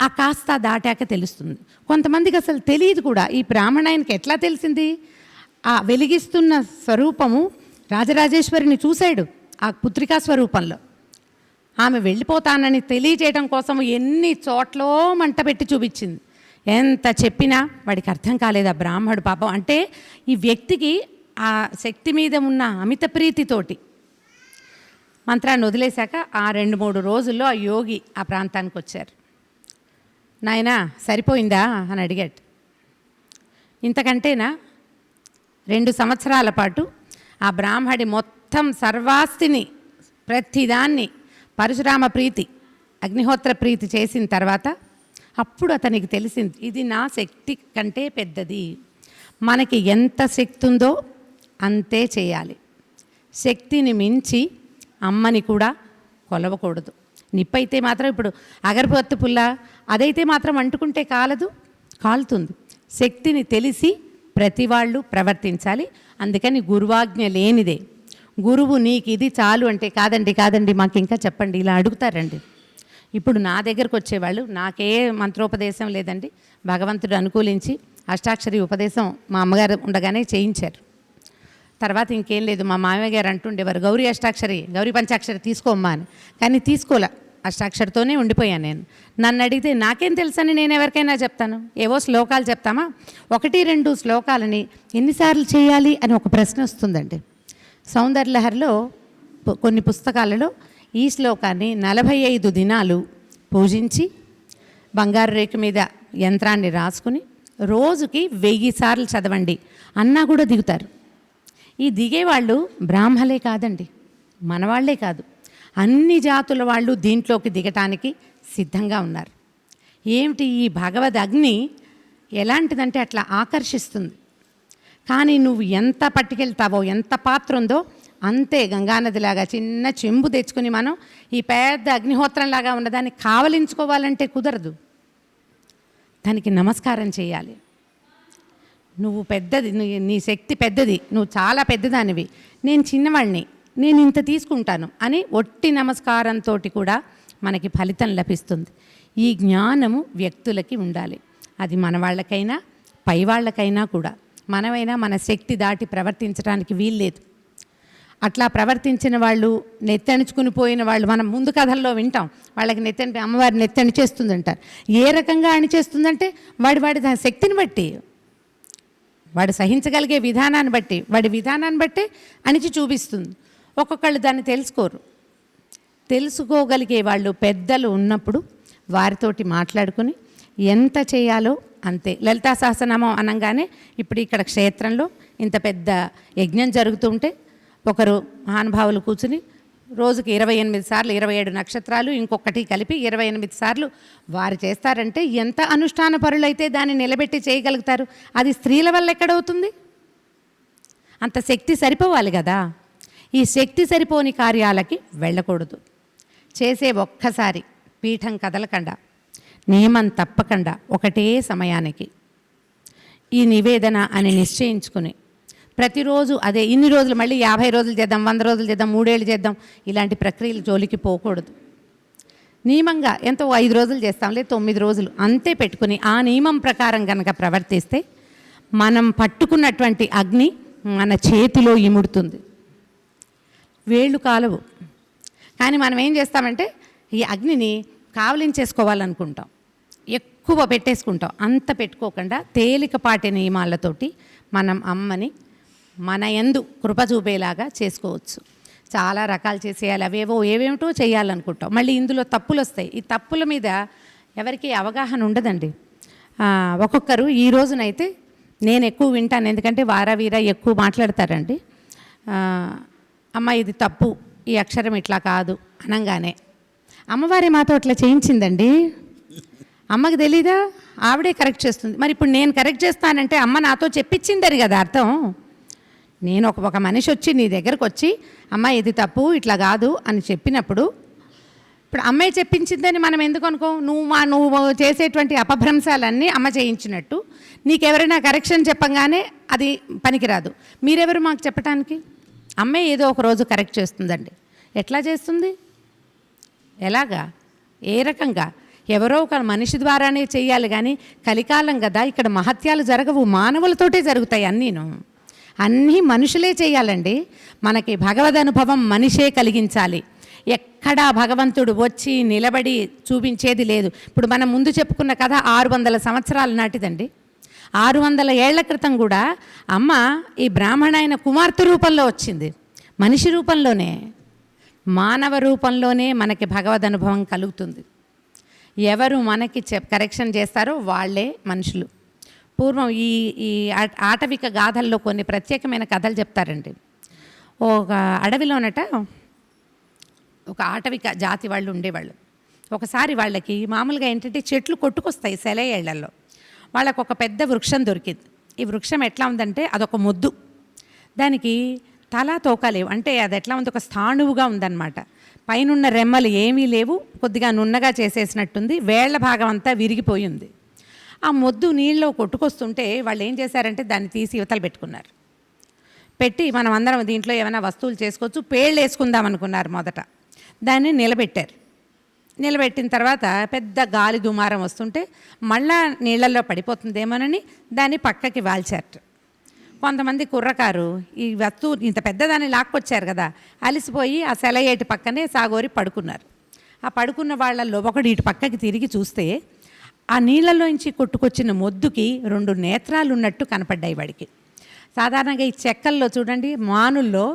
ఆ కాస్త దాటాక తెలుస్తుంది. కొంతమందికి అసలు తెలియదు కూడా. ఈ బ్రాహ్మణాయనకి ఎట్లా తెలిసింది? ఆ వెలిగిస్తున్న స్వరూపము రాజరాజేశ్వరిని చూశాడు ఆ పుత్రికా స్వరూపంలో. ఆమె వెళ్ళిపోతానని తెలియజేయడం కోసం ఎన్ని చోట్లో మంట పెట్టి చూపించింది. ఎంత చెప్పినా వాడికి అర్థం కాలేదు ఆ బ్రాహ్మడు పాపం. అంటే ఈ వ్యక్తికి ఆ శక్తి మీద ఉన్న అమిత ప్రీతితోటి మంత్రాన్ని వదిలేశాక ఆ 2-3 రోజుల్లో ఆ యోగి ఆ ప్రాంతానికి వచ్చారు. నాయనా సరిపోయిందా అని అడిగాడు. ఇంతకంటేనా? 2 సంవత్సరాల పాటు ఆ బ్రాహ్మడి మొత్తం సర్వాస్తిని, ప్రతిదాన్ని పరశురామ ప్రీతి, అగ్నిహోత్ర ప్రీతి చేసిన తర్వాత అప్పుడు అతనికి తెలిసింది ఇది నా శక్తి కంటే పెద్దది. మనకి ఎంత శక్తి ఉందో అంతే చేయాలి. శక్తిని మించి అమ్మని కూడా కొలవకూడదు. నిప్పైతే మాత్రం ఇప్పుడు అగరబత్తి పుల్ల అదైతే మాత్రం అంటుకుంటే కాలుతుంది. శక్తిని తెలిసి ప్రతి వాళ్ళు ప్రవర్తించాలి. అందుకని గురువాజ్ఞ లేనిదే. గురువు నీకు ఇది చాలు అంటే కాదండి మాకు ఇంకా చెప్పండి ఇలా అడుగుతారండి. ఇప్పుడు నా దగ్గరకు వచ్చేవాళ్ళు నాకే మంత్రోపదేశం లేదండి, భగవంతుడు అనుకూలించి అష్టాక్షరి ఉపదేశం మా అమ్మగారు ఉండగానే చేయించారు. తర్వాత ఇంకేం లేదు, మా మామయ్య గారు అంటుండేవారు గౌరీ అష్టాక్షరి గౌరీ పంచాక్షరి తీసుకోమ్మా అని. కానీ తీసుకోలే, అష్టాక్షరితోనే ఉండిపోయాను నేను. నన్ను అడిగితే నాకేం తెలుసని నేను ఎవరికైనా చెప్తాను. ఏవో శ్లోకాలు చెప్తామా, 1-2 శ్లోకాలని ఎన్నిసార్లు చేయాలి అని ఒక ప్రశ్న వస్తుందండి. సౌందర్యలహరిలో కొన్ని పుస్తకాలలో ఈ శ్లోకాన్ని 45 దినాలు పూజించి బంగారు రేకు మీద యంత్రాన్ని రాసుకుని రోజుకి 1000 సార్లు చదవండి అన్నా కూడా దిగుతారు. ఈ దిగేవాళ్ళు బ్రాహ్మలే కాదండి, మనవాళ్లే కాదు, అన్ని జాతుల వాళ్ళు దీంట్లోకి దిగటానికి సిద్ధంగా ఉన్నారు. ఏమిటి ఈ భగవద్ అగ్ని ఎలాంటిదంటే అట్లా ఆకర్షిస్తుంది. కానీ నువ్వు ఎంత పట్టుకెళ్తావో, ఎంత పాత్ర ఉందో అంతే. గంగానదిలాగా చిన్న చెంబు తెచ్చుకుని మనం ఈ పెద్ద అగ్నిహోత్రంలాగా ఉన్నదాన్ని కావలించుకోవాలంటే కుదరదు. దానికి నమస్కారం చేయాలి. నువ్వు పెద్దది, నీ శక్తి పెద్దది, నువ్వు చాలా పెద్దదానివి, నేను చిన్నవాడిని, నేను ఇంత తీసుకుంటాను అని ఒట్టి నమస్కారంతో కూడా మనకి ఫలితం లభిస్తుంది. ఈ జ్ఞానము వ్యక్తులకి ఉండాలి. అది మన వాళ్ళకైనా పై వాళ్ళకైనా కూడా. మనమైనా మన శక్తి దాటి ప్రవర్తించడానికి వీల్లేదు. అట్లా ప్రవర్తించిన వాళ్ళు, నెత్తణించుకుని పోయిన వాళ్ళు మనం ముందు కథల్లో వింటాం. వాళ్ళకి అమ్మవారి నెత్తణి చేస్తుందంటారు. ఏ రకంగా అణిచేస్తుందంటే వాడి శక్తిని బట్టి, వాడు సహించగలిగే విధానాన్ని బట్టి, వాడి విధానాన్ని బట్టి అణిచి చూపిస్తుంది. ఒక్కొక్కళ్ళు దాన్ని తెలుసుకోరు. తెలుసుకోగలిగే వాళ్ళు పెద్దలు ఉన్నప్పుడు వారితోటి మాట్లాడుకుని ఎంత చేయాలో అంతే. లలితా సహస్రనామం అనగానే ఇప్పుడు ఇక్కడ క్షేత్రంలో ఇంత పెద్ద యజ్ఞం జరుగుతుంటే ఒకరు మహానుభావులు కూర్చుని రోజుకి 28 సార్లు 27 నక్షత్రాలు ఇంకొకటి కలిపి 28 సార్లు వారు చేస్తారంటే ఎంత అనుష్ఠాన పరులైతే దాన్ని నిలబెట్టి చేయగలుగుతారు. అది స్త్రీల వల్ల ఎక్కడవుతుంది? అంత శక్తి సరిపోవాలి కదా. ఈ శక్తి సరిపోని కార్యాలకి వెళ్ళకూడదు. చేసే ఒక్కసారి పీఠం కదలకుండా, నియమం తప్పకుండా ఒకటే సమయానికి ఈ నివేదన అని నిశ్చయించుకుని ప్రతిరోజు అదే ఇన్ని రోజులు మళ్ళీ 50 రోజులు చేద్దాం, 100 రోజులు చేద్దాం, 3 ఏళ్ళు చేద్దాం, ఇలాంటి ప్రక్రియలు జోలికి పోకూడదు. నియమంగా ఎంతో 5 రోజులు చేస్తాం, లేదు 9 రోజులు అంతే పెట్టుకుని ఆ నియమం ప్రకారం కనుక ప్రవర్తిస్తే మనం పట్టుకున్నటువంటి అగ్ని మన చేతిలో ఇముడుతుంది. వేళ్ళు కాలవు. కానీ మనం ఏం చేస్తామంటే ఈ అగ్నిని కావలించేసుకోవాలనుకుంటాం, ఎక్కువ పెట్టేసుకుంటాం. అంత పెట్టుకోకుండా తేలికపాటి నియమాలతోటి మనం అమ్మని మన యందు కృప చూపేలాగా చేసుకోవచ్చు. చాలా రకాలు చేసేయాలి, ఏవేమిటో చేయాలనుకుంటాం. మళ్ళీ ఇందులో తప్పులు వస్తాయి. ఈ తప్పుల మీద ఎవరికి అవగాహన ఉండదండి. ఒక్కొక్కరు ఈ రోజునైతే నేను ఎక్కువ వింటాను, ఎందుకంటే వారా ఎక్కువ మాట్లాడతారండి. అమ్మ ఇది తప్పు, ఈ అక్షరం ఇట్లా కాదు అనగానే అమ్మవారి మాతో అట్లా చేయించిందండి. అమ్మకి తెలీదా? ఆవిడే కరెక్ట్ చేస్తుంది. మరి ఇప్పుడు నేను కరెక్ట్ చేస్తానంటే అమ్మ నాతో చెప్పించిందని కదా అర్థం. నేను ఒక మనిషి వచ్చి నీ దగ్గరకు వచ్చి అమ్మ ఇది తప్పు ఇట్లా కాదు అని చెప్పినప్పుడు, ఇప్పుడు అమ్మాయి చెప్పించిందని మనం ఎందుకు అనుకో? నువ్వు చేసేటువంటి అపభ్రంశాలన్నీ అమ్మ చేయించినట్టు. నీకెవరైనా కరెక్షన్ చెప్పంగానే అది పనికిరాదు. మీరెవరు మాకు చెప్పడానికి? అమ్మే ఏదో ఒక రోజు కరెక్ట్ చేస్తుందండి. ఎట్లా చేస్తుంది? ఎలాగా? ఏ రకంగా? ఎవరో ఒక మనిషి ద్వారానే చేయాలి. కానీ కలికాలం కదా, ఇక్కడ మహత్యాలు జరగవు, మానవులతోటే జరుగుతాయి అన్నీ మనుషులే చేయాలండి. మనకి భగవద్ అనుభవం మనిషే కలిగించాలి. ఎక్కడా భగవంతుడు వచ్చి నిలబడి చూపించేది లేదు. ఇప్పుడు మనం ముందు చెప్పుకున్న కథ 600 సంవత్సరాల నాటిదండి. 600 ఏళ్ల క్రితం కూడా అమ్మ ఈ బ్రాహ్మణైన కుమార్తె రూపంలో వచ్చింది. మనిషి రూపంలోనే, మానవ రూపంలోనే మనకి భగవద్ అనుభవం కలుగుతుంది. ఎవరు మనకి కరెక్షన్ చేస్తారో వాళ్ళే మనుషులు. పూర్వం ఈ ఆటవిక గాథల్లో కొన్ని ప్రత్యేకమైన కథలు చెప్తారండి. ఒక అడవిలోనట ఒక ఆటవిక జాతి వాళ్ళు ఉండేవాళ్ళు. ఒకసారి వాళ్ళకి మామూలుగా ఏంటంటే చెట్లు కొట్టుకొస్తాయి సెలయేళ్లలో. వాళ్ళకు ఒక పెద్ద వృక్షం దొరికింది. ఈ వృక్షం ఎట్లా ఉందంటే అదొక మొద్దు, దానికి తల తోక లేవు, అంటే అది ఎట్లా ఉంది, ఒక స్థాణువుగా ఉందన్నమాట. పైనున్న రెమ్మలు ఏమీ లేవు, కొద్దిగా నున్నగా చేసేసినట్టుంది, వేళ్ల భాగం అంతా విరిగిపోయి ఉంది. ఆ మొద్దు నీళ్ళలో కొట్టుకొస్తుంటే వాళ్ళు ఏం చేశారంటే దాన్ని తీసి యువతలు పెట్టుకున్నారు. పెట్టి మనం అందరం దీంట్లో ఏమైనా వస్తువులు చేసుకోవచ్చు, పేళ్ళు వేసుకుందాం అనుకున్నారు మొదట. దాన్ని నిలబెట్టారు. నిలబెట్టిన తర్వాత పెద్ద గాలి దుమారం వస్తుంటే మళ్ళా నీళ్ళల్లో పడిపోతుందేమోనని దాన్ని పక్కకి వాల్చారు. కొంతమంది కుర్రకారు ఈ వస్తువు ఇంత పెద్దదాన్ని లాక్కొచ్చారు కదా, అలిసిపోయి ఆ సెలయేటి పక్కనే సాగోరి పడుకున్నారు. ఆ పడుకున్న వాళ్ళల్లో ఒకడు ఇటు పక్కకి తిరిగి చూస్తే ఆ నీళ్ళలోంచి కొట్టుకొచ్చిన మొద్దుకి 2 నేత్రాలు ఉన్నట్టు కనపడ్డాయి వాడికి. సాధారణంగా ఈ చెక్కల్లో చూడండి, మానుల్లో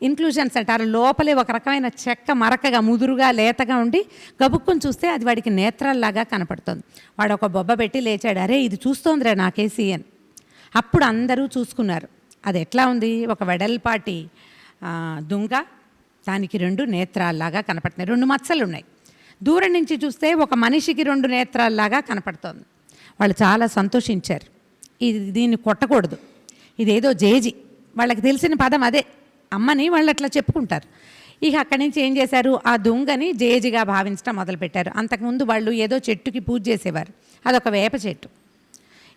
ఇన్క్లూజన్స్ అంటారు, లోపలే ఒక రకమైన చెక్క మరకగా ముదురుగా లేతగా ఉండి గబుక్కుని చూస్తే అది వాడికి నేత్రాల్లాగా కనపడుతుంది. వాడు ఒక బొబ్బ పెట్టి లేచాడు, అరే ఇది చూస్తోందిరా నాకేసి అని. అప్పుడు అందరూ చూసుకున్నారు. అది ఎట్లా ఉంది, ఒక వెడల్పాటి దుంగ, దానికి 2 నేత్రాల్లాగా కనపడుతున్నాయి, 2 మచ్చలు ఉన్నాయి. దూరం నుంచి చూస్తే ఒక మనిషికి 2 నేత్రాల్లాగా కనపడుతోంది. వాళ్ళు చాలా సంతోషించారు. దీన్ని కొట్టకూడదు, ఇదేదో జేజి, వాళ్ళకి తెలిసిన పదం అదే, అమ్మని వాళ్ళు అట్లా చెప్పుకుంటారు. ఇక అక్కడి నుంచి ఏం చేశారు, ఆ దుంగని జేజిగా భావించడం మొదలుపెట్టారు. అంతకుముందు వాళ్ళు ఏదో చెట్టుకి పూజ చేసేవారు, అదొక వేప చెట్టు.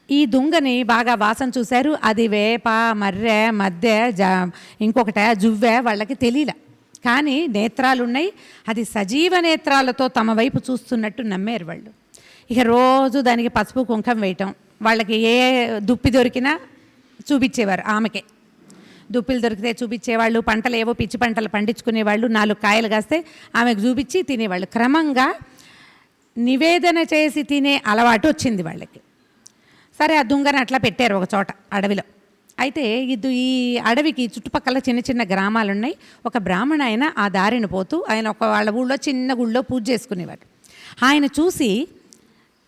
ఈ దుంగని బాగా వాసన చూశారు, అది వేప, మర్రె, మద్దె, ఇంకొకట జువ్వె వాళ్ళకి తెలియలే. కానీ నేత్రాలు ఉన్నాయి, అది సజీవ నేత్రాలతో తమ వైపు చూస్తున్నట్టు నమ్మారు వాళ్ళు. ఇక రోజు దానికి పసుపు కుంకం వేయటం, వాళ్ళకి ఏ దుప్పి దొరికినా చూపించేవారు. ఆమెకే దుప్పిలు దొరికితే చూపించేవాళ్ళు, పంటలు ఏవో పిచ్చి పంటలు పండించుకునేవాళ్ళు, 4 కాయలు కాస్తే ఆమెకు చూపించి తినేవాళ్ళు. క్రమంగా నివేదన చేసి తినే అలవాటు వచ్చింది వాళ్ళకి. సరే, ఆ దుంగని అట్లా పెట్టారు ఒక చోట అడవిలో. అయితే ఈ అడవికి చుట్టుపక్కల చిన్న చిన్న గ్రామాలు ఉన్నాయి. ఒక బ్రాహ్మణ ఆయన ఆ దారిని పోతూ, ఆయన ఒక వాళ్ళ ఊళ్ళో చిన్న గుళ్ళో పూజ చేసుకునేవాడు. ఆయన చూసి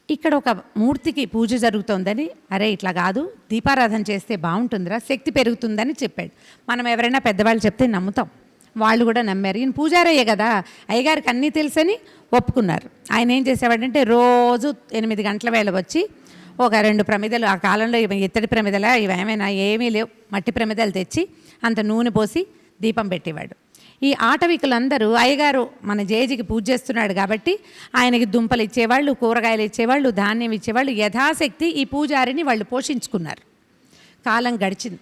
ఇక్కడ ఒక మూర్తికి పూజ జరుగుతోందని, అరే ఇట్లా కాదు, దీపారాధన చేస్తే బాగుంటుందిరా, శక్తి పెరుగుతుందని చెప్పాడు. మనం ఎవరైనా పెద్దవాళ్ళు చెప్తే నమ్ముతాం, వాళ్ళు కూడా నమ్మారు. ఈయన పూజారయ్యే కదా, అయ్యగారికి అన్నీ తెలుసని ఒప్పుకున్నారు. ఆయన ఏం చేసేవాడంటే రోజు 8 గంటల వేళ వచ్చి ఒక 2 ప్రమిదలు, ఆ కాలంలో ఇత్తడి ప్రమిదల ఇవేమైనా ఏమీ లేవు, మట్టి ప్రమిదలు తెచ్చి అంత నూనె పోసి దీపం పెట్టేవాడు. ఈ ఆటవికులందరూ అయ్యగారు మన జేజికి పూజ చేస్తున్నాడు కాబట్టి ఆయనకి దుంపలు ఇచ్చేవాళ్ళు, కూరగాయలు ఇచ్చేవాళ్ళు, ధాన్యం ఇచ్చేవాళ్ళు. యథాశక్తి ఈ పూజారిని వాళ్ళు పోషించుకున్నారు. కాలం గడిచింది,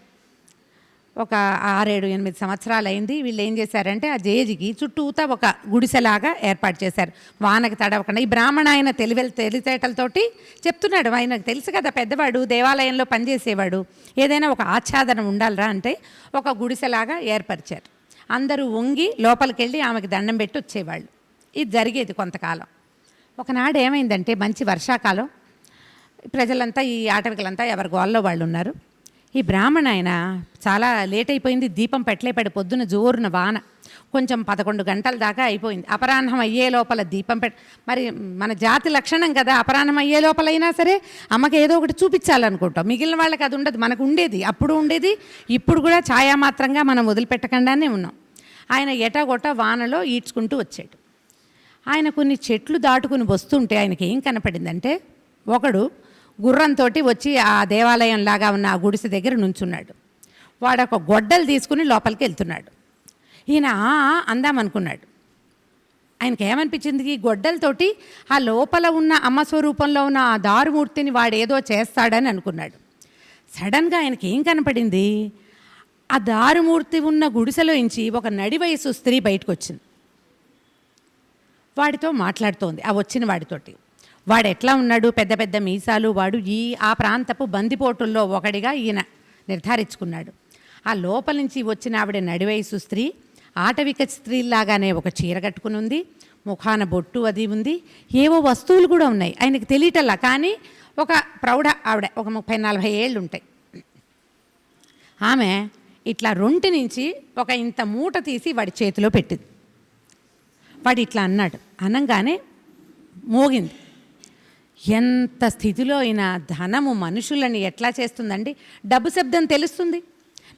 ఒక 6-8 సంవత్సరాలు అయింది. వీళ్ళు ఏం చేశారంటే ఆ జేజికి చుట్టూతా ఒక గుడిసెలాగా ఏర్పాటు చేశారు, వానకి తడవకుండా. ఈ బ్రాహ్మణ ఆయన తెలివితేటలతోటి చెప్తున్నాడు, ఆయనకు తెలుసు కదా, పెద్దవాడు, దేవాలయంలో పనిచేసేవాడు, ఏదైనా ఒక ఆచ్ఛాదనం ఉండాలిరా అంటే ఒక గుడిసెలాగా ఏర్పరిచారు. అందరూ వంగి లోపలికి వెళ్ళి ఆమెకి దండం పెట్టి వచ్చేవాళ్ళు. ఇది జరిగేది కొంతకాలం. ఒకనాడు ఏమైందంటే మంచి వర్షాకాలం, ప్రజలంతా ఈ ఆటవికులంతా ఎవరి గోల్లో వాళ్ళు ఉన్నారు. ఈ బ్రాహ్మణ ఆయన చాలా లేట్ అయిపోయింది, దీపం పెట్టలేపాడు. పొద్దున జోరున వాన, కొంచెం 11 గంటల దాకా అయిపోయింది. అపరాహ్నం అయ్యే లోపల దీపం మరి మన జాతి లక్షణం కదా, అపరాహ్నం అయ్యే లోపలైనా సరే అమ్మకి ఏదో ఒకటి చూపించాలనుకుంటాం. మిగిలిన వాళ్ళకి అది ఉండదు, మనకు ఉండేది, అప్పుడు ఉండేది, ఇప్పుడు కూడా ఛాయామాత్రంగా మనం వదిలిపెట్టకుండానే ఉన్నాం. ఆయన ఎటాగొట్ట వానలో ఈడ్చుకుంటూ వచ్చాడు. ఆయన కొన్ని చెట్లు దాటుకుని వస్తుంటే ఆయనకి ఏం కనపడిందంటే, ఒకడు గుర్రంతో వచ్చి ఆ దేవాలయం లాగా ఉన్న ఆ గుడిసె దగ్గర నుంచున్నాడు. వాడు ఒక గొడ్డలు తీసుకుని లోపలికి వెళ్తున్నాడు. ఈయన అందామనుకున్నాడు. ఆయనకి ఏమనిపించింది, ఈ గొడ్డలతోటి ఆ లోపల ఉన్న అమ్మ స్వరూపంలో ఉన్న ఆ దారుమూర్తిని వాడు ఏదో చేస్తాడని అనుకున్నాడు. సడన్గా ఆయనకి ఏం కనపడింది, ఆ దారుమూర్తి ఉన్న గుడిసెలో నుంచి ఒక నడి వయసు స్త్రీ బయటకు వచ్చింది. వాడితో మాట్లాడుతోంది, ఆ వచ్చిన వాడితోటి. వాడు ఎట్లా ఉన్నాడు, పెద్ద పెద్ద మీసాలు, వాడు ఆ ప్రాంతపు బందిపోటుల్లో ఒకడిగా ఈయన నిర్ధారించుకున్నాడు. ఆ లోపల నుంచి వచ్చిన ఆవిడ నడివయసు స్త్రీ, ఆటవిక స్త్రీలాగానే ఒక చీర కట్టుకుని ఉంది, ముఖాన బొట్టు అది ఉంది, ఏవో వస్తువులు కూడా ఉన్నాయి, ఆయనకు తెలియటల్లా. కానీ ఒక ప్రౌఢ ఆవిడ, ఒక 30-40 ఏళ్ళు ఉంటాయి. ఆమె ఇట్లా రొంటి నుంచి ఒక ఇంత మూట తీసి వాడి చేతిలో పెట్టింది. వాడు ఇట్లా అన్నాడు, అనంగానే మోగింది. ఎంత స్థితిలో అయినా ధనము మనుషులని ఎట్లా చేస్తుందండి, డబ్బు శబ్దం తెలుస్తుంది,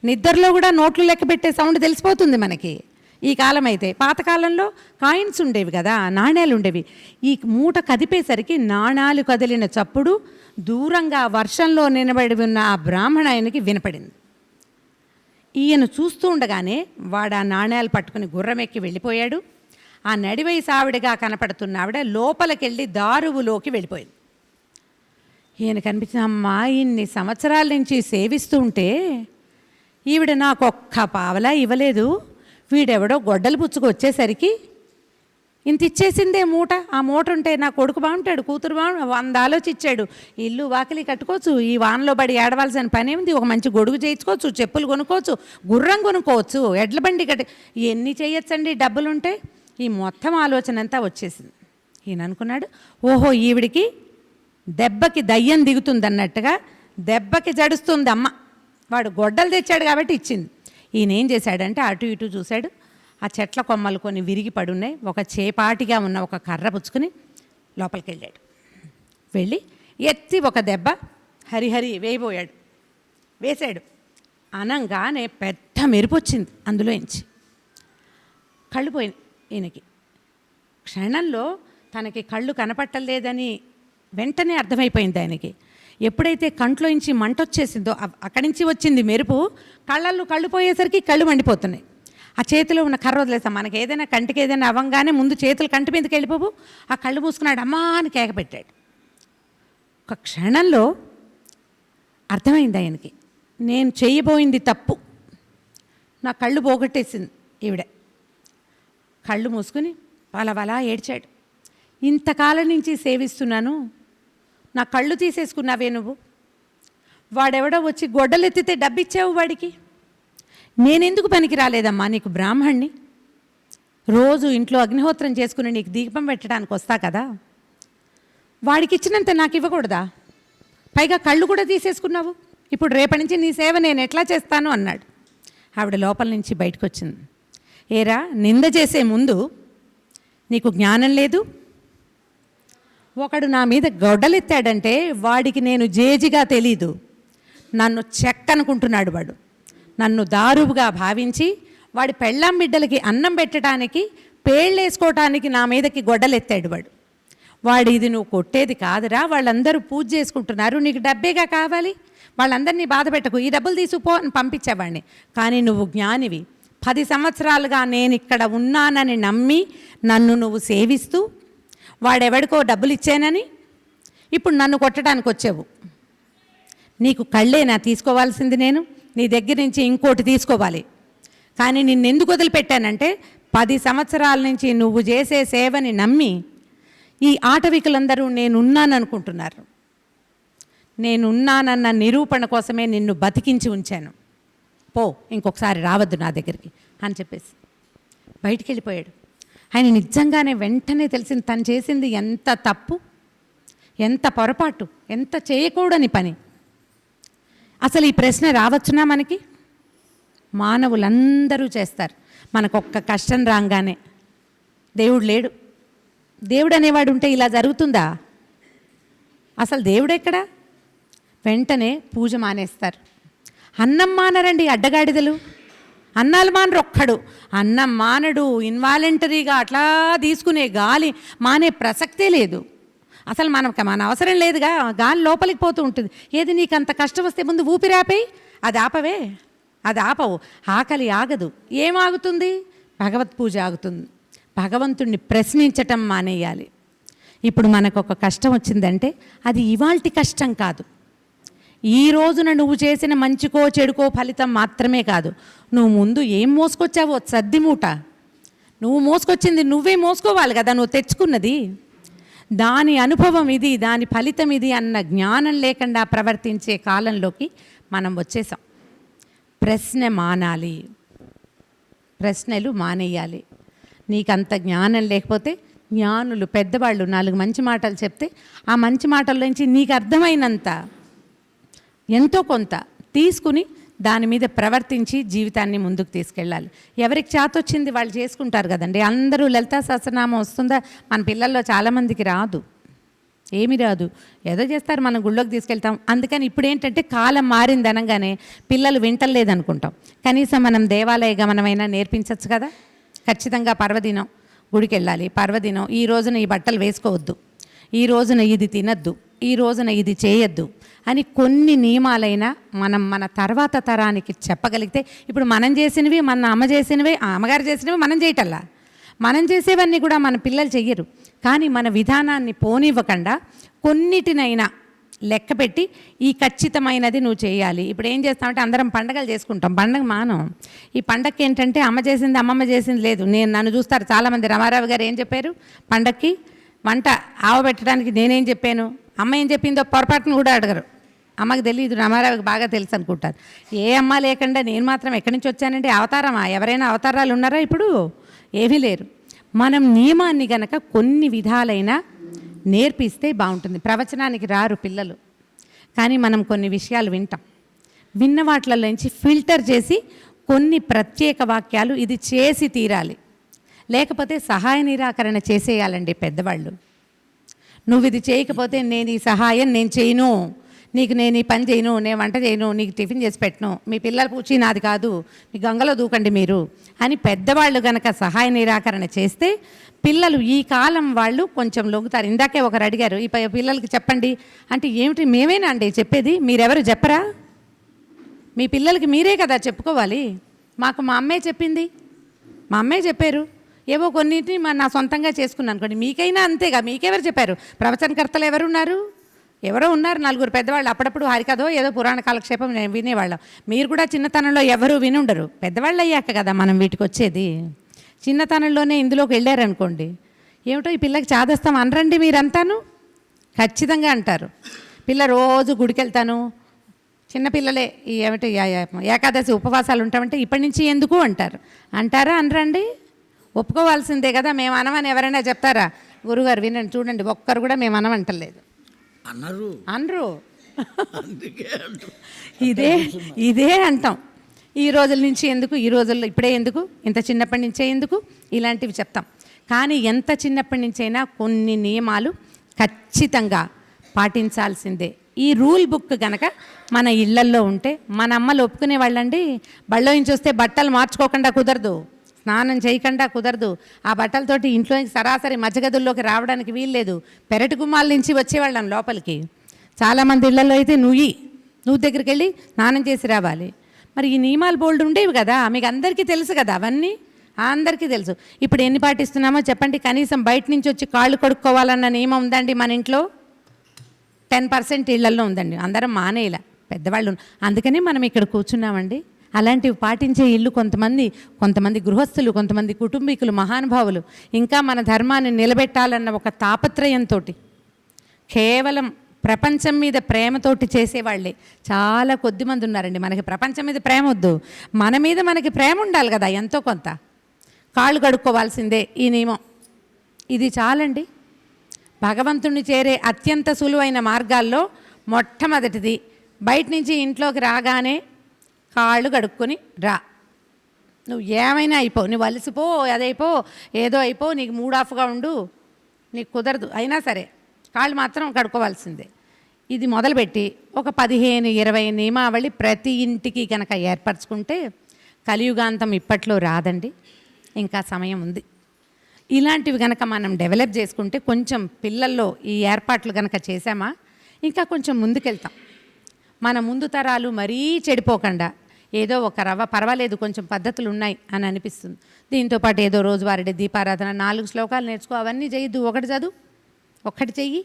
నిద్రలో కూడా నోట్లు లెక్క పెట్టే సౌండ్ తెలిసిపోతుంది మనకి. ఈ కాలం అయితే. పాతకాలంలో కాయిన్స్ ఉండేవి కదా, నాణ్యాలు ఉండేవి. ఈ మూట కదిపేసరికి నాణాలు కదిలిన చప్పుడు దూరంగా వర్షంలో నిలబడి ఉన్న ఆ బ్రాహ్మణాయనకి వినపడింది. ఈయన చూస్తూ ఉండగానే వాడు ఆ నాణ్యాలు పట్టుకుని గుర్రమెక్కి వెళ్ళిపోయాడు. ఆ నడివయసు ఆవిడగా కనపడుతున్న ఆవిడ లోపలికెళ్ళి దారువులోకి వెళ్ళిపోయింది. ఈయన కనిపించిన అమ్మా, ఇన్ని సంవత్సరాల నుంచి సేవిస్తూ ఉంటే ఈవిడ నాకు ఒక్క పావలా ఇవ్వలేదు, వీడెవడో గొడ్డలు పుచ్చుకు వచ్చేసరికి ఇంత ఇచ్చేసిందే మూట. ఆ మూట ఉంటే నా కొడుకు బాగుంటాడు, కూతురు బాగుంటాడు, 100 ఆలోచించాడు. ఇల్లు వాకిలి కట్టుకోవచ్చు, ఈ వానలో పడి ఏడవలసిన పని ఏమిటి, ఒక మంచి గొడుగు చేయించుకోవచ్చు, చెప్పులు కొనుక్కోవచ్చు, గుర్రం కొనుక్కోవచ్చు, ఎడ్ల బండి కట్టి ఎన్ని చేయొచ్చండి డబ్బులుంటే. ఈ మొత్తం ఆలోచన అంతా వచ్చేసింది. ఈయన అనుకున్నాడు, ఓహో ఈవిడికి దెబ్బకి దయ్యం దిగుతుందన్నట్టుగా దెబ్బకి జడుస్తుంది అమ్మ, వాడు గొడ్డలు తెచ్చాడు కాబట్టి ఇచ్చింది. ఈయన ఏం చేశాడంటే అటు ఇటు చూశాడు. ఆ చెట్ల కొమ్మలు కొన్ని విరిగి పడున్నాయి. ఒక చేపాటిగా ఉన్న ఒక కర్ర పుచ్చుకుని లోపలికి వెళ్ళాడు. వెళ్ళి ఎత్తి ఒక దెబ్బ హరిహరి వేయబోయాడు. వేశాడు. అనంగానే పెద్ద మెరుపు వచ్చింది అందులో నుంచి. కళ్ళు పోయింది ఈయనకి. క్షణంలో తనకి కళ్ళు కనపట్టలేదని వెంటనే అర్థమైపోయింది ఆయనకి. ఎప్పుడైతే కంట్లోంచి మంట వచ్చేసిందో అక్కడి నుంచి వచ్చింది మెరుపు, కళ్ళు పోయేసరికి కళ్ళు మండిపోతున్నాయి. ఆ చేతిలో ఉన్న కర్ర వదిలేస్తాం. మనకి ఏదైనా కంటికి ఏదైనా అవ్వంగానే ముందు చేతులు కంటి మీదకి వెళ్ళిపోవు. ఆ కళ్ళు మూసుకున్నాడు, అమ్మా అని కేక పెట్టాడు. ఒక క్షణంలో అర్థమైంది ఆయనకి, నేను చేయబోయింది తప్పు, నా కళ్ళు పోగొట్టేసింది ఈవిడ. కళ్ళు మూసుకుని వలవలా ఏడ్చాడు. ఇంతకాలం నుంచి సేవిస్తున్నాను, నా కళ్ళు తీసేసుకున్నావే నువ్వు. వాడెవడో వచ్చి గొడ్డలెత్తితే డబ్బిచ్చావు వాడికి. నేనెందుకు పనికి రాలేదమ్మా నీకు బ్రాహ్మణ్ణి? రోజు ఇంట్లో అగ్నిహోత్రం చేసుకుని నీకు దీపం పెట్టడానికి వస్తా కదా, వాడికి ఇచ్చినంత నాకు ఇవ్వకూడదా? పైగా కళ్ళు కూడా తీసేసుకున్నావు. ఇప్పుడు రేపటి నుంచి నీ సేవ నేను ఎట్లా చేస్తాను అన్నాడు. ఆవిడ లోపల నుంచి బయటకు వచ్చింది. ఏరా, నింద చేసే ముందు నీకు జ్ఞానం లేదు? ఒకడు నా మీద గొడ్డలెత్తాడంటే వాడికి నేను జేజిగా తెలీదు, నన్ను చెక్కనుకుంటున్నాడు. వాడు నన్ను దారువుగా భావించి వాడి పెళ్ళాం బిడ్డలకి అన్నం పెట్టడానికి పేళ్ళేసుకోవటానికి నా మీదకి గొడ్డలెత్తాడు వాడు. ఇది నువ్వు కొట్టేది కాదురా, వాళ్ళందరూ పూజ చేసుకుంటున్నారు, నీకు డబ్బేగా కావాలి, వాళ్ళందరినీ బాధ పెట్టకు, ఈ డబ్బులు తీసుకుపో అని పంపించేవాడిని. కానీ నువ్వు జ్ఞానివి, 10 సంవత్సరాలుగా నేను ఇక్కడ ఉన్నానని నమ్మి నన్ను నువ్వు సేవిస్తూ వాడెవడికో డబ్బులు ఇచ్చానని ఇప్పుడు నన్ను కొట్టడానికి వచ్చావు. నీకు కళ్ళేనా తీసుకోవాల్సింది? నేను నీ దగ్గర నుంచి ఇంకోటి తీసుకోవాలి. కానీ నిన్నెందుకు వదిలిపెట్టానంటే 10 సంవత్సరాల నుంచి నువ్వు చేసే సేవని నమ్మి ఈ ఆటవికులందరూ నేనున్నాననుకుంటున్నారు. నేనున్నానన్న నిరూపణ కోసమే నిన్ను బతికించి ఉంచాను. పో, ఇంకొకసారి రావద్దు నా దగ్గరికి అని చెప్పేసి బయటికి వెళ్ళిపోయాడు. ఆయన నిజంగానే వెంటనే తెలిసింది తను చేసింది ఎంత తప్పు, ఎంత పొరపాటు, ఎంత చేయకూడని పని. అసలు ఈ ప్రశ్న రావచ్చునా మనకి? మానవులందరూ చేస్తారు. మనకొక్క కష్టం రాగానే దేవుడు లేడు, దేవుడు అనేవాడు ఉంటే ఇలా జరుగుతుందా? అసలు దేవుడు ఎక్కడా? వెంటనే పూజ మానేస్తారు. అన్నం మానరండి అడ్డగాడిదలు, అన్నాలు మానరు ఒక్కడు. అన్నం మానడు, ఇన్వాలంటరీగా అట్లా తీసుకునే గాలి మానే ప్రసక్తే లేదు. అసలు మన అవసరం లేదుగా, గాలి లోపలికి పోతూ ఉంటుంది. ఏది నీకు అంత కష్టం వస్తే ముందు ఊపిరాపేయి, అది ఆపవే, అది ఆపవు. ఆకలి ఆగదు. ఏం ఆగుతుంది? భగవత్ పూజ ఆగుతుంది. భగవంతుణ్ణి ప్రశ్నించటం మానేయాలి. ఇప్పుడు మనకు ఒక కష్టం వచ్చిందంటే అది ఇవాల్టి కష్టం కాదు, ఈ రోజున నువ్వు చేసిన మంచికో చెడుకో ఫలితం మాత్రమే కాదు. నువ్వు ముందు ఏం మోసుకొచ్చావో సద్ది మూట, నువ్వు మోసుకొచ్చింది నువ్వే మోసుకోవాలి కదా, నువ్వు తెచ్చుకున్నది. దాని అనుభవం ఇది, దాని ఫలితం ఇది అన్న జ్ఞానం లేకుండా ప్రవర్తించే కాలంలోకి మనం వచ్చేసాం. ప్రశ్న మానాలి, ప్రశ్నలు మానేయాలి. నీకంత జ్ఞానం లేకపోతే జ్ఞానులు పెద్దవాళ్ళు 4 మంచి మాటలు చెప్తే ఆ మంచి మాటల్లోంచి నీకు అర్థమైనంత ఎంతో కొంత తీసుకుని దాని మీద ప్రవర్తించి జీవితాన్ని ముందుకు తీసుకెళ్ళాలి. ఎవరికి చేతొచ్చింది వాళ్ళు చేసుకుంటారు కదండి. అందరూ లలితా సహస్రనామం వస్తుందా? మన పిల్లల్లో చాలామందికి రాదు, ఏమీ రాదు, ఏదో చేస్తారు, మనం గుళ్ళోకి తీసుకెళ్తాం. అందుకని ఇప్పుడు ఏంటంటే కాలం మారింది అనగానే పిల్లలు వింటలేదనుకుంటాం. కనీసం మనం దేవాలయ గమనమైనా నేర్పించవచ్చు కదా. ఖచ్చితంగా పర్వదినం గుడికి వెళ్ళాలి, పర్వదినం ఈ రోజున ఈ బట్టలు వేసుకోవద్దు, ఈ రోజున ఇది తినద్దు, ఈ రోజున ఇది చేయొద్దు అని కొన్ని నియమాలైనా మనం మన తర్వాత తరానికి చెప్పగలిగితే, ఇప్పుడు మనం చేసినవి మన అమ్మ చేసినవి అమ్మగారు చేసినవి మనం చేయటల్లా, మనం చేసేవన్నీ కూడా మన పిల్లలు చెయ్యరు. కానీ మన విధానాన్ని పోనివ్వకుండా కొన్నిటినైనా లెక్క పెట్టి ఈ ఖచ్చితమైనది నువ్వు చేయాలి. ఇప్పుడు ఏం చేస్తామంటే అందరం పండగలు చేసుకుంటాం, పండగ మానం. ఈ పండగకి ఏంటంటే అమ్మ చేసింది అమ్మమ్మ చేసింది లేదు. నన్ను చూస్తారు చాలామంది, రామారావు గారు ఏం చెప్పారు పండగకి వంట ఆవబెట్టడానికి, నేనేం చెప్పాను, అమ్మ ఏం చెప్పిందో పొరపాటును కూడా అడగరు. అమ్మకి తెలియదు, రామారావుకి బాగా తెలుసు అనుకుంటారు. ఏ అమ్మ లేకుండా నేను మాత్రం ఎక్కడి నుంచి వచ్చానంటే అవతారమా? ఎవరైనా అవతారాలు ఉన్నారా? ఇప్పుడు ఏమీ లేరు. మనం నియమాన్ని గనక కొన్ని విధాలైన నేర్పిస్తే బాగుంటుంది. ప్రవచనానికి రారు పిల్లలు, కానీ మనం కొన్ని విషయాలు వింటాం. విన్న వాటిలోంచి ఫిల్టర్ చేసి కొన్ని ప్రత్యేక వాక్యాలు ఇది చేసి తీరాలి, లేకపోతే సహాయ నిరాకరణ చేసేయాలండి పెద్దవాళ్ళు. నువ్వు ఇది చేయకపోతే నేను ఈ సహాయం నేను చేయను, నీకు నేను ఈ పని చేయను, నేను వంట చేయను, నీకు టిఫిన్ చేసి పెట్టను, మీ పిల్లల పూచి నాది కాదు, మీ గంగలో దూకండి మీరు అని పెద్దవాళ్ళు గనక సహాయ నిరాకరణ చేస్తే పిల్లలు ఈ కాలం వాళ్ళు కొంచెం లొంగుతారు. ఇందాకే ఒకరు అడిగారు, ఈ పిల్లలకి చెప్పండి అంటే ఏమిటి, మేమేనా అండి చెప్పేది, మీరెవరు చెప్పరా? మీ పిల్లలకి మీరే కదా చెప్పుకోవాలి. మాకు మా అమ్మే చెప్పింది, మా అమ్మే చెప్పారు, ఏవో కొన్నిటిని నా సొంతంగా చేసుకున్నాను అనుకోండి. మీకైనా అంతేగా, మీకెవరు చెప్పారు? ప్రవచనకర్తలు ఎవరున్నారు? ఎవరో ఉన్నారు నలుగురు పెద్దవాళ్ళు. అప్పుడప్పుడు హరికథో ఏదో పురాణ కాలక్షేపం నేను వినేవాళ్ళం. మీరు కూడా చిన్నతనంలో ఎవరు వినుండరు, పెద్దవాళ్ళు అయ్యాక కదా మనం వీటికి వచ్చేది. చిన్నతనంలోనే ఇందులోకి వెళ్ళారనుకోండి, ఏమిటో ఈ పిల్లకి చాదస్తాం అనరండి మీరంతాను, ఖచ్చితంగా అంటారు. పిల్ల రోజు గుడికి వెళ్తాను, చిన్నపిల్లలే ఈ ఏమిటి ఏకాదశి ఉపవాసాలు ఉంటామంటే ఇప్పటి నుంచి ఎందుకు అంటారు. అంటారా అనరండి? ఒప్పుకోవాల్సిందే కదా. మేము అనమని ఎవరైనా చెప్తారా? గురుగారు వినండి చూడండి, ఒక్కరు కూడా మేము అనమంటలేదు అన్నారు, అనరు. ఇదే అంటాం. ఈ రోజుల నుంచి ఎందుకు, ఈ రోజుల్లో ఇప్పుడే ఎందుకు, ఇంత చిన్నప్పటి నుంచే ఎందుకు, ఇలాంటివి చెప్తాం. కానీ ఎంత చిన్నప్పటి నుంచైనా కొన్ని నియమాలు ఖచ్చితంగా పాటించాల్సిందే. ఈ రూల్ బుక్ కనుక మన ఇళ్లల్లో ఉంటే, మన అమ్మలు ఒప్పుకునే వాళ్ళండి. బళ్ళో నుంచి వస్తే బట్టలు మార్చుకోకుండా కుదరదు, స్నానం చేయకుండా కుదరదు, ఆ బట్టలతోటి ఇంట్లోకి సరాసరి మధ్యగదుల్లోకి రావడానికి వీల్లేదు. పెరటి గుమ్మాల నుంచి వచ్చేవాళ్ళం లోపలికి. చాలామంది ఇళ్లలో అయితే నువ్వు దగ్గరికి వెళ్ళి స్నానం చేసి రావాలి. మరి ఈ నియమాలు బోల్డ్ ఉండేవి కదా, మీకు అందరికీ తెలుసు కదా, అవన్నీ అందరికీ తెలుసు. ఇప్పుడు ఎన్ని పాటిస్తున్నామో చెప్పండి. కనీసం బయట నుంచి వచ్చి కాళ్ళు కడుక్కోవాలన్న నియమం ఉందండి మన ఇంట్లో? 10% ఇళ్లల్లో ఉందండి, అందరం మానేలా పెద్దవాళ్ళు. అందుకనే మనం ఇక్కడ కూర్చున్నామండి. అలాంటివి పాటించే ఇల్లు కొంతమంది గృహస్థులు, కొంతమంది కుటుంబీకులు, మహానుభావులు ఇంకా మన ధర్మాన్ని నిలబెట్టాలన్న ఒక తాపత్రయంతో, కేవలం ప్రపంచం మీద ప్రేమతోటి చేసేవాళ్ళే చాలా కొద్దిమంది ఉన్నారండి. మనకి ప్రపంచం మీద ప్రేమ వద్దు, మన మీద మనకి ప్రేమ ఉండాలి కదా ఎంతో కొంత. కాళ్ళు కడుక్కోవాల్సిందే ఈ నియమం, ఇది చాలండి. భగవంతుణ్ణి చేరే అత్యంత సులువైన మార్గాల్లో మొట్టమొదటిది, బయట నుంచి ఇంట్లోకి రాగానే కాళ్ళు కడుక్కొని రా. నువ్వు ఏమైనా అయిపో, నువ్వు అలసిపో, అదైపో, ఏదో అయిపో, నీకు మూడ్ ఆఫ్గా ఉండు, నీకు కుదరదు, అయినా సరే కాళ్ళు మాత్రం కడుక్కోవాల్సిందే. ఇది మొదలుపెట్టి ఒక 15-20 నియమావళి ప్రతి ఇంటికి కనుక ఏర్పరచుకుంటే, కలియుగాంతం ఇప్పట్లో రాదండి, ఇంకా సమయం ఉంది. ఇలాంటివి కనుక మనం డెవలప్ చేసుకుంటే, కొంచెం పిల్లల్లో ఈ ఏర్పాట్లు కనుక చేసామా ఇంకా కొంచెం ముందుకెళ్తాం. మన ముందు తరాలు మరీ చెడిపోకుండా ఏదో ఒక పర్వాలేదు కొంచెం పద్ధతులు ఉన్నాయి అని అనిపిస్తుంది. దీంతోపాటు ఏదో రోజువారీ దీపారాధన, 4 శ్లోకాలు నేర్చుకో, అవన్నీ చేయొద్దు, ఒకటి చదువు, ఒక్కటి చెయ్యి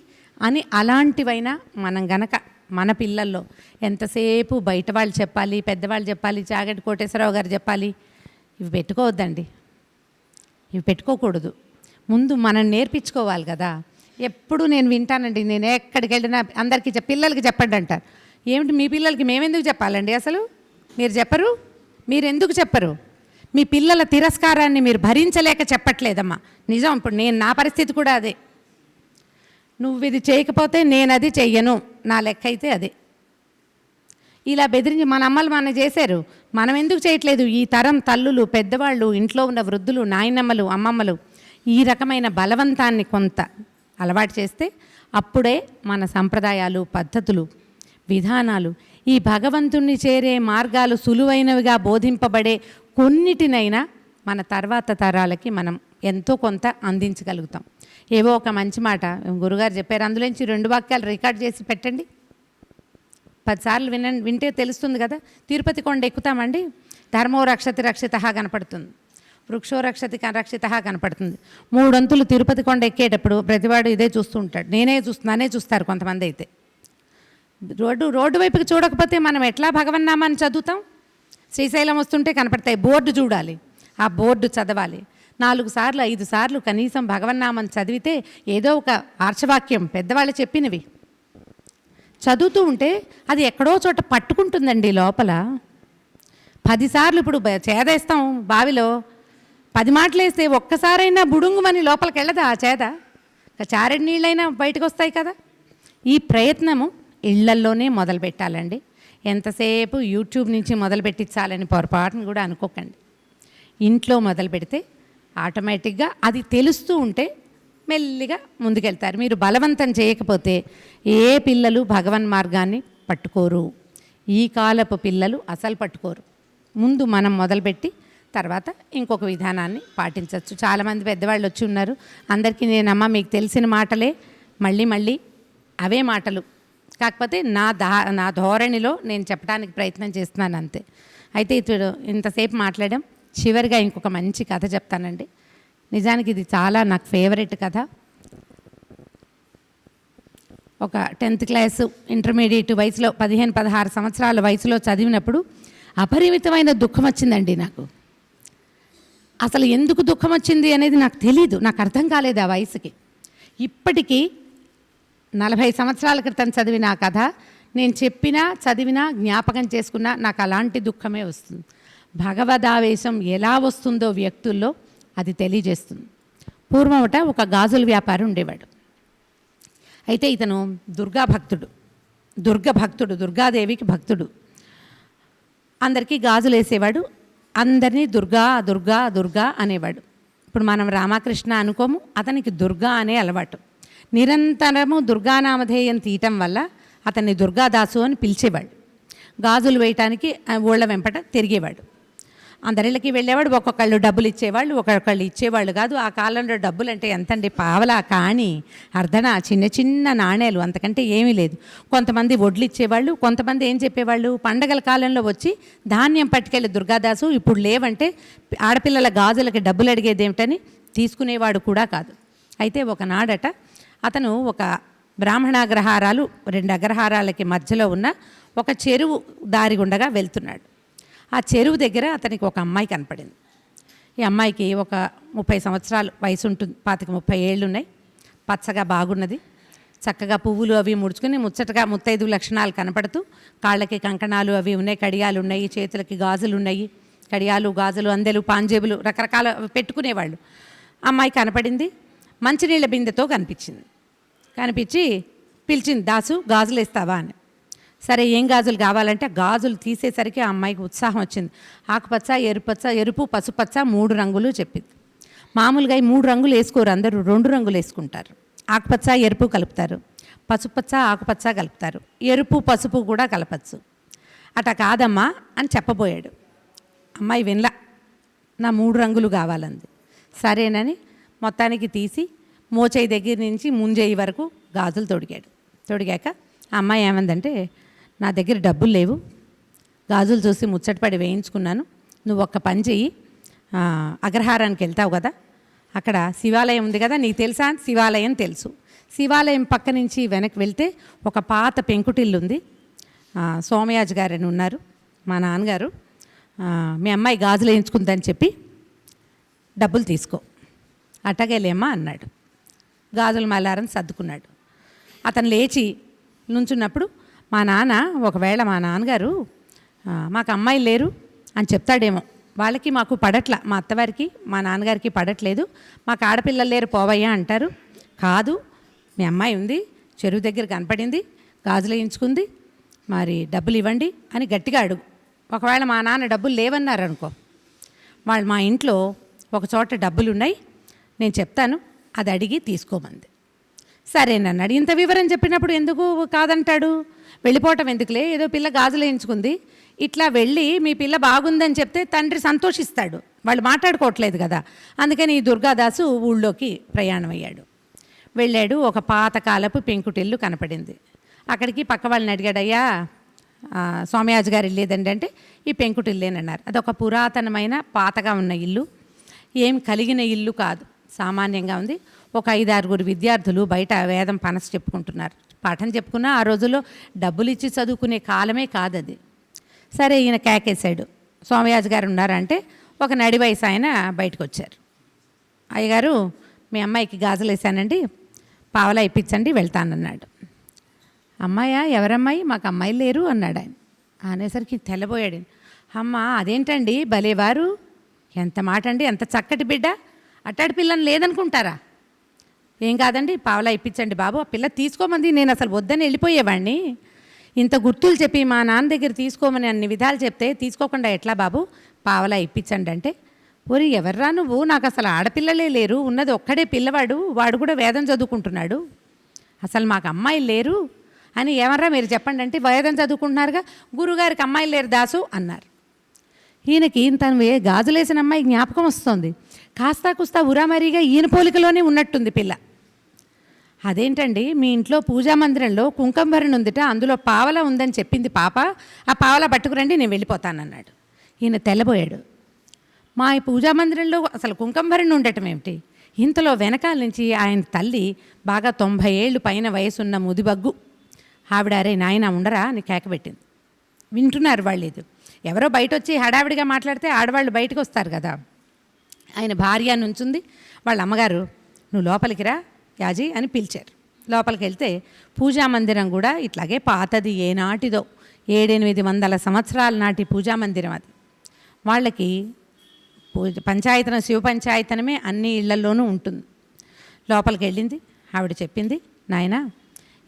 అని అలాంటివైనా మనం గనక మన పిల్లల్లో ఎంతసేపు బయట వాళ్ళు చెప్పాలి, పెద్దవాళ్ళు చెప్పాలి, చాగంటి కోటేశ్వరరావు గారు చెప్పాలి, ఇవి పెట్టుకోవద్దండి, ఇవి పెట్టుకోకూడదు. ముందు మనం నేర్పించుకోవాలి కదా. ఎప్పుడు నేను వింటానండి, నేను ఎక్కడికి వెళ్ళినా అందరికీ పిల్లలకి చెప్పండి అంటారు. ఏమిటి మీ పిల్లలకి మేమెందుకు చెప్పాలండి? అసలు మీరు చెప్పరు, మీరు ఎందుకు చెప్పరు? మీ పిల్లల తిరస్కారాన్ని మీరు భరించలేక చెప్పట్లేదమ్మా, నిజం. ఇప్పుడు నా పరిస్థితి కూడా అదే. నువ్వు ఇది చేయకపోతే నేను అది చెయ్యను, నా లెక్క అయితే అదే. ఇలా బెదిరించి మన అమ్మలు మన చేశారు, మనం ఎందుకు చేయట్లేదు? ఈ తరం తల్లులు, పెద్దవాళ్ళు, ఇంట్లో ఉన్న వృద్ధులు, నాయనమ్మలు, అమ్మమ్మలు ఈ రకమైన బలవంతాన్ని కొంత అలవాటు చేస్తే అప్పుడే మన సంప్రదాయాలు, పద్ధతులు, విధానాలు, ఈ భగవంతుణ్ణి చేరే మార్గాలు సులువైనవిగా బోధింపబడే కొన్నిటినైనా మన తర్వాత తరాలకి మనం ఎంతో కొంత అందించగలుగుతాం. ఏవో ఒక మంచి మాట గురుగారు చెప్పారు, అందులోంచి 2 వాక్యాలు రికార్డ్ చేసి పెట్టండి, 10 సార్లు వింటే తెలుస్తుంది కదా. తిరుపతి కొండ ఎక్కుతామండి, ధర్మో రక్షతి రక్షితః కనపడుతుంది, వృక్షో రక్షతి రక్షితః కనపడుతుంది. 3 అంతులు తిరుపతి కొండ ఎక్కేటప్పుడు ప్రతివాడు ఇదే చూస్తూ ఉంటాడు. నన్నే చూస్తారు కొంతమంది అయితే. రోడ్డు వైపుకి చూడకపోతే మనం ఎట్లా భగవన్నామాన్ని చదువుతాం? శ్రీశైలం వస్తుంటే కనపడతాయి, బోర్డు చూడాలి, ఆ బోర్డు చదవాలి. 4 సార్లు 5 సార్లు కనీసం భగవన్నామం చదివితే ఏదో ఒక ఆర్షవాక్యం పెద్దవాళ్ళు చెప్పినవి చదువుతూ ఉంటే అది ఎక్కడో చోట పట్టుకుంటుందండి లోపల. 10 సార్లు ఇప్పుడు చేదేస్తాం బావిలో, 10 మాటలు వేస్తే ఒక్కసారైనా బుడుంగుమని లోపలికి వెళ్ళదా ఆ చేద? చారెడు నీళ్ళైనా బయటకు వస్తాయి కదా. ఈ ప్రయత్నము ఇళ్లల్లోనే మొదలు పెట్టాలండి. ఎంతసేపు యూట్యూబ్ నుంచి మొదలు పెట్టించాలని పొరపాటును కూడా అనుకోకండి. ఇంట్లో మొదలు పెడితే ఆటోమేటిక్గా అది తెలుస్తూ ఉంటే మెల్లిగా ముందుకెళ్తారు. మీరు బలవంతం చేయకపోతే ఏ పిల్లలు భగవన్ మార్గాన్ని పట్టుకోరు. ఈ కాలపు పిల్లలు అసలు పట్టుకోరు. ముందు మనం మొదలుపెట్టి తర్వాత ఇంకొక విధానాన్ని పాటించవచ్చు. చాలామంది పెద్దవాళ్ళు వచ్చి ఉన్నారు. అందరికీ నేనమ్మా మీకు తెలిసిన మాటలే మళ్ళీ అవే మాటలు, కాకపోతే నా ధోరణిలో నేను చెప్పడానికి ప్రయత్నం చేస్తున్నాను అంతే. అయితే ఇప్పుడు ఇంతసేపు మాట్లాడాం, చివరిగా ఇంకొక మంచి కథ చెప్తానండి. నిజానికి ఇది చాలా నాకు ఫేవరెట్ కథ. ఒక 10th క్లాసు ఇంటర్మీడియట్ వయసులో 15-16 సంవత్సరాల వయసులో చదివినప్పుడు అపరిమితమైన దుఃఖం వచ్చిందండి నాకు. అసలు ఎందుకు దుఃఖం వచ్చింది అనేది నాకు తెలీదు, నాకు అర్థం కాలేదు ఆ వయసుకి. ఇప్పటికీ 40 సంవత్సరాల క్రితం చదివిన ఆ కథ నేను చెప్పినా చదివినా జ్ఞాపకం చేసుకున్నా నాకు అలాంటి దుఃఖమే వస్తుంది. భగవదావేశం ఎలా వస్తుందో వ్యక్తుల్లో అది తెలియజేస్తుంది. పూర్వమట ఒక గాజుల వ్యాపారి ఉండేవాడు. అయితే ఇతను దుర్గాదేవికి భక్తుడు. అందరికీ గాజులు వేసేవాడు, అందరినీ దుర్గా అనేవాడు. ఇప్పుడు మనం రామకృష్ణ అనుకోము, అతనికి దుర్గా అనే అలవాటు. నిరంతరము దుర్గానామధేయం తీయటం వల్ల అతన్ని దుర్గాదాసు అని పిలిచేవాడు. గాజులు వేయటానికి ఊళ్ళ వెంపట తిరిగేవాడు. అందరిళ్ళకి వెళ్ళేవాడు. ఒక్కొక్కళ్ళు డబ్బులు ఇచ్చేవాళ్ళు, ఒక్కొక్కళ్ళు ఇచ్చేవాళ్ళు కాదు. ఆ కాలంలో డబ్బులు అంటే ఎంతండి, పావలా, కాణి, అర్ధన, చిన్న నాణేలు, అంతకంటే ఏమీ లేదు. కొంతమంది వడ్లు ఇచ్చేవాళ్ళు, కొంతమంది ఏం చెప్పేవాళ్ళు, పండగల కాలంలో వచ్చి ధాన్యం పట్టుకెళ్ళి దుర్గాదాసు ఇప్పుడు లేవంటే ఆడపిల్లల గాజులకి డబ్బులు అడిగేది ఏమిటని తీసుకునేవాడు కూడా కాదు. అయితే ఒకనాడట అతను ఒక బ్రాహ్మణాగ్రహారాలు 2 అగ్రహారాలకి మధ్యలో ఉన్న ఒక చెరువు దారి గుండగా వెళ్తున్నాడు. ఆ చెరువు దగ్గర అతనికి ఒక అమ్మాయి కనపడింది. ఈ అమ్మాయికి ఒక 30 సంవత్సరాలు వయసు ఉంటుంది, 25-30 ఏళ్ళు ఉన్నాయి. పచ్చగా బాగున్నది, చక్కగా పువ్వులు అవి ముడుచుకుని ముచ్చటగా ముత్తైదు లక్షణాలు కనపడుతూ, కాళ్ళకి కంకణాలు అవి ఉన్నాయి, కడియాలు ఉన్నాయి, చేతులకి గాజులు ఉన్నాయి. కడియాలు, గాజులు, అందెలు, పాంజేబులు రకరకాల పెట్టుకునేవాళ్ళు. అమ్మాయి కనపడింది, మంచినీళ్ళ బిందెతో కనిపించి పిలిచింది, దాసు గాజులు వేస్తావా అని. సరే ఏం గాజులు కావాలంటే గాజులు తీసేసరికి ఆ అమ్మాయికి ఉత్సాహం వచ్చింది. ఆకుపచ్చ, ఎరుపు, పసుపచ్చ 3 రంగులు చెప్పింది. మామూలుగా ఈ 3 రంగులు వేసుకోరు, అందరూ 2 రంగులు వేసుకుంటారు. ఆకుపచ్చ, ఎరుపు కలుపుతారు, పసుపచ్చ, ఆకుపచ్చ కలుపుతారు, ఎరుపు, పసుపు కూడా కలపచ్చు. అట కాదమ్మా అని చెప్పబోయాడు. అమ్మాయి వినలా, నా 3 రంగులు కావాలంది. సరేనని మొత్తానికి తీసి మోచేయి దగ్గర నుంచి ముంజేయి వరకు గాజులు తొడిగాక ఆ అమ్మాయి ఏమందంటే, నా దగ్గర డబ్బులు లేవు, గాజులు చూసి ముచ్చటపడి వేయించుకున్నాను, నువ్వు ఒక్క పని చెయ్యి, అగ్రహారానికి వెళ్తావు కదా, అక్కడ శివాలయం ఉంది కదా, నీకు తెలుసా? శివాలయం తెలుసు. శివాలయం పక్క నుంచి వెనక్కి వెళ్తే ఒక పాత పెంకుటిల్లు ఉంది. సోమయాజు గారని ఉన్నారు, మా నాన్నగారు, మీ అమ్మాయి గాజులు వేయించుకుందని చెప్పి డబ్బులు తీసుకో, అట్టగేలేమ్మా అన్నాడు. గాజుల మల్లారం సర్దుకున్నాడు. అతను లేచి నుంచున్నప్పుడు మా నాన్నగారు మాకు అమ్మాయిలు లేరు అని చెప్తాడేమో, వాళ్ళకి మాకు పడట్ల, మా అత్తవారికి మా నాన్నగారికి పడట్లేదు, మాకు ఆడపిల్లలు లేరు పోవయ్యా అంటారు. కాదు, మీ అమ్మాయి ఉంది, చెరువు దగ్గర కనపడింది, గాజులు వేయించుకుంది, మరి డబ్బులు ఇవ్వండి అని గట్టిగా అడుగు. ఒకవేళ మా నాన్న డబ్బులు లేవన్నారు అనుకో, వాళ్ళు మా ఇంట్లో ఒక చోట డబ్బులు ఉన్నాయి, నేను చెప్తాను, అది అడిగి తీసుకోమంది. సరేనన్నాడు. ఇంత వివరం చెప్పినప్పుడు ఎందుకు కాదంటాడు? వెళ్ళిపోవటం ఎందుకులే, ఏదో పిల్ల గాజులు వేయించుకుంది, ఇట్లా వెళ్ళి మీ పిల్ల బాగుందని చెప్తే తండ్రి సంతోషిస్తాడు, వాళ్ళు మాట్లాడుకోవట్లేదు కదా. అందుకని ఈ దుర్గాదాసు ఊళ్ళోకి ప్రయాణం అయ్యాడు. వెళ్ళాడు. ఒక పాతకాలపు పెంకుటిల్లు కనపడింది. అక్కడికి పక్క వాళ్ళని అడిగాడు, అయ్యా స్వామియాజు గారు ఇల్లేదండి అంటే ఈ పెంకుటిల్లేనన్నారు. అదొక పురాతనమైన పాతగా ఉన్న ఇల్లు, ఏం కలిగిన ఇల్లు కాదు, సామాన్యంగా ఉంది. ఒక 5-6 విద్యార్థులు బయట వేదం పనస చెప్పుకుంటున్నారు. పాఠం చెప్పుకున్నా ఆ రోజుల్లో డబ్బులు ఇచ్చి చదువుకునే కాలమే కాదది. సరే, ఈయన కేకేశాడు, స్వామియాజు గారు ఉన్నారంటే ఒక నడి వయసు ఆయన బయటకు వచ్చారు. అయ్యగారు, మీ అమ్మాయికి గాజులు వేసానండి, పావలా ఇప్పించండి, వెళ్తానన్నాడు. అమ్మాయా? ఎవరమ్మాయి? మాకు అమ్మాయిలు లేరు అన్నాడు ఆయన. అనేసరికి తెల్లబోయాడు. అమ్మ, అదేంటండి భలేవారు, ఎంత మాట అండి, ఎంత చక్కటి బిడ్డ, అట్టాడి పిల్లని లేదనుకుంటారా? ఏం కాదండి, పావలా ఇప్పించండి బాబు. ఆ పిల్ల తీసుకోమంది, నేను అసలు వద్దని వెళ్ళిపోయేవాడిని. ఇంత గుర్తులు చెప్పి మా నాన్న దగ్గర తీసుకోమని అన్ని విధాలు చెప్తే తీసుకోకుండా ఎట్లా బాబు, పావలా ఇప్పించండి అంటే, ఒరి ఎవర్రా నువ్వు, నాకు అసలు ఆడపిల్లలే లేరు, ఉన్నది ఒక్కడే పిల్లవాడు, వాడు కూడా వేదం చదువుకుంటున్నాడు, అసలు మాకు అమ్మాయిలు లేరు అని ఏమర్రా మీరు చెప్పండి అంటే, వేదం చదువుకుంటున్నారుగా, గురుగారికి అమ్మాయిలు లేరు దాసు అన్నారు. ఈయనకి తను గాజులేసిన అమ్మాయి జ్ఞాపకం వస్తుంది. కాస్తా కుస్తా ఉరామరిగా ఈయన పోలికలోనే ఉన్నట్టుంది పిల్ల. అదేంటండి, మీ ఇంట్లో పూజా మందిరంలో కుంకంభరణి ఉందిట, అందులో పావలా ఉందని చెప్పింది పాప, ఆ పావలా పట్టుకురండి, నేను వెళ్ళిపోతానన్నాడు. ఈయన తెల్లబోయాడు. మా ఈ పూజా మందిరంలో అసలు కుంకంభరణి ఉండటం ఏమిటి? ఇంతలో వెనకాల నుంచి ఆయన తల్లి, బాగా 90 ఏళ్ళు పైన వయసున్న ముదిబగ్గు ఆవిడ, అరే నాయన ఉండరా అని కేకబెట్టింది. వింటున్నారు వాళ్ళు. ఇది ఎవరో బయట వచ్చి హడావిడిగా మాట్లాడితే ఆడవాళ్ళు బయటకు వస్తారు కదా. ఆయన భార్య నుంచుంది, వాళ్ళ అమ్మగారు, నువ్వు లోపలికి రా యాజీ అని పిలిచారు. లోపలికి వెళ్తే పూజా మందిరం కూడా ఇట్లాగే పాతది, ఏనాటిదో 700-800 సంవత్సరాల నాటి పూజా మందిరం అది. వాళ్ళకి పంచాయతనం, శివ పంచాయతనమే అన్ని ఇళ్లలోనూ ఉంటుంది. లోపలికి వెళ్ళింది. ఆవిడ చెప్పింది, నాయన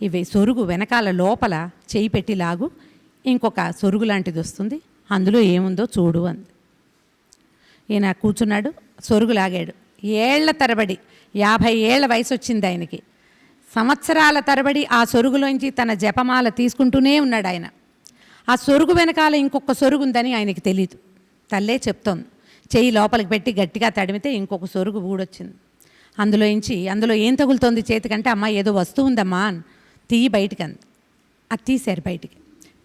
ఇవి సొరుగు వెనకాల లోపల చేయి పెట్టి లాగు, ఇంకొక సొరుగు లాంటిది వస్తుంది, అందులో ఏముందో చూడు అంది. ఈయన కూర్చున్నాడు, సొరుగు లాగాడు. ఏళ్ల తరబడి, 50 ఏళ్ల వయసు వచ్చింది ఆయనకి, సంవత్సరాల తరబడి ఆ సొరుగులోంచి తన జపమాల తీసుకుంటూనే ఉన్నాడు ఆయన. ఆ సొరుగు వెనకాల ఇంకొక సొరుగు ఉందని ఆయనకి తెలియదు. తల్లే చెప్తోంది. చెయ్యి లోపలికి పెట్టి గట్టిగా తడిమితే ఇంకొక సొరుగు ఊడొచ్చింది. అందులో ఏం తగులుతోంది చేతికంటే, అమ్మ ఏదో వస్తువు ఉందమ్మా అని, తీయి బయటికి అంది. అది తీశారు. బయటికి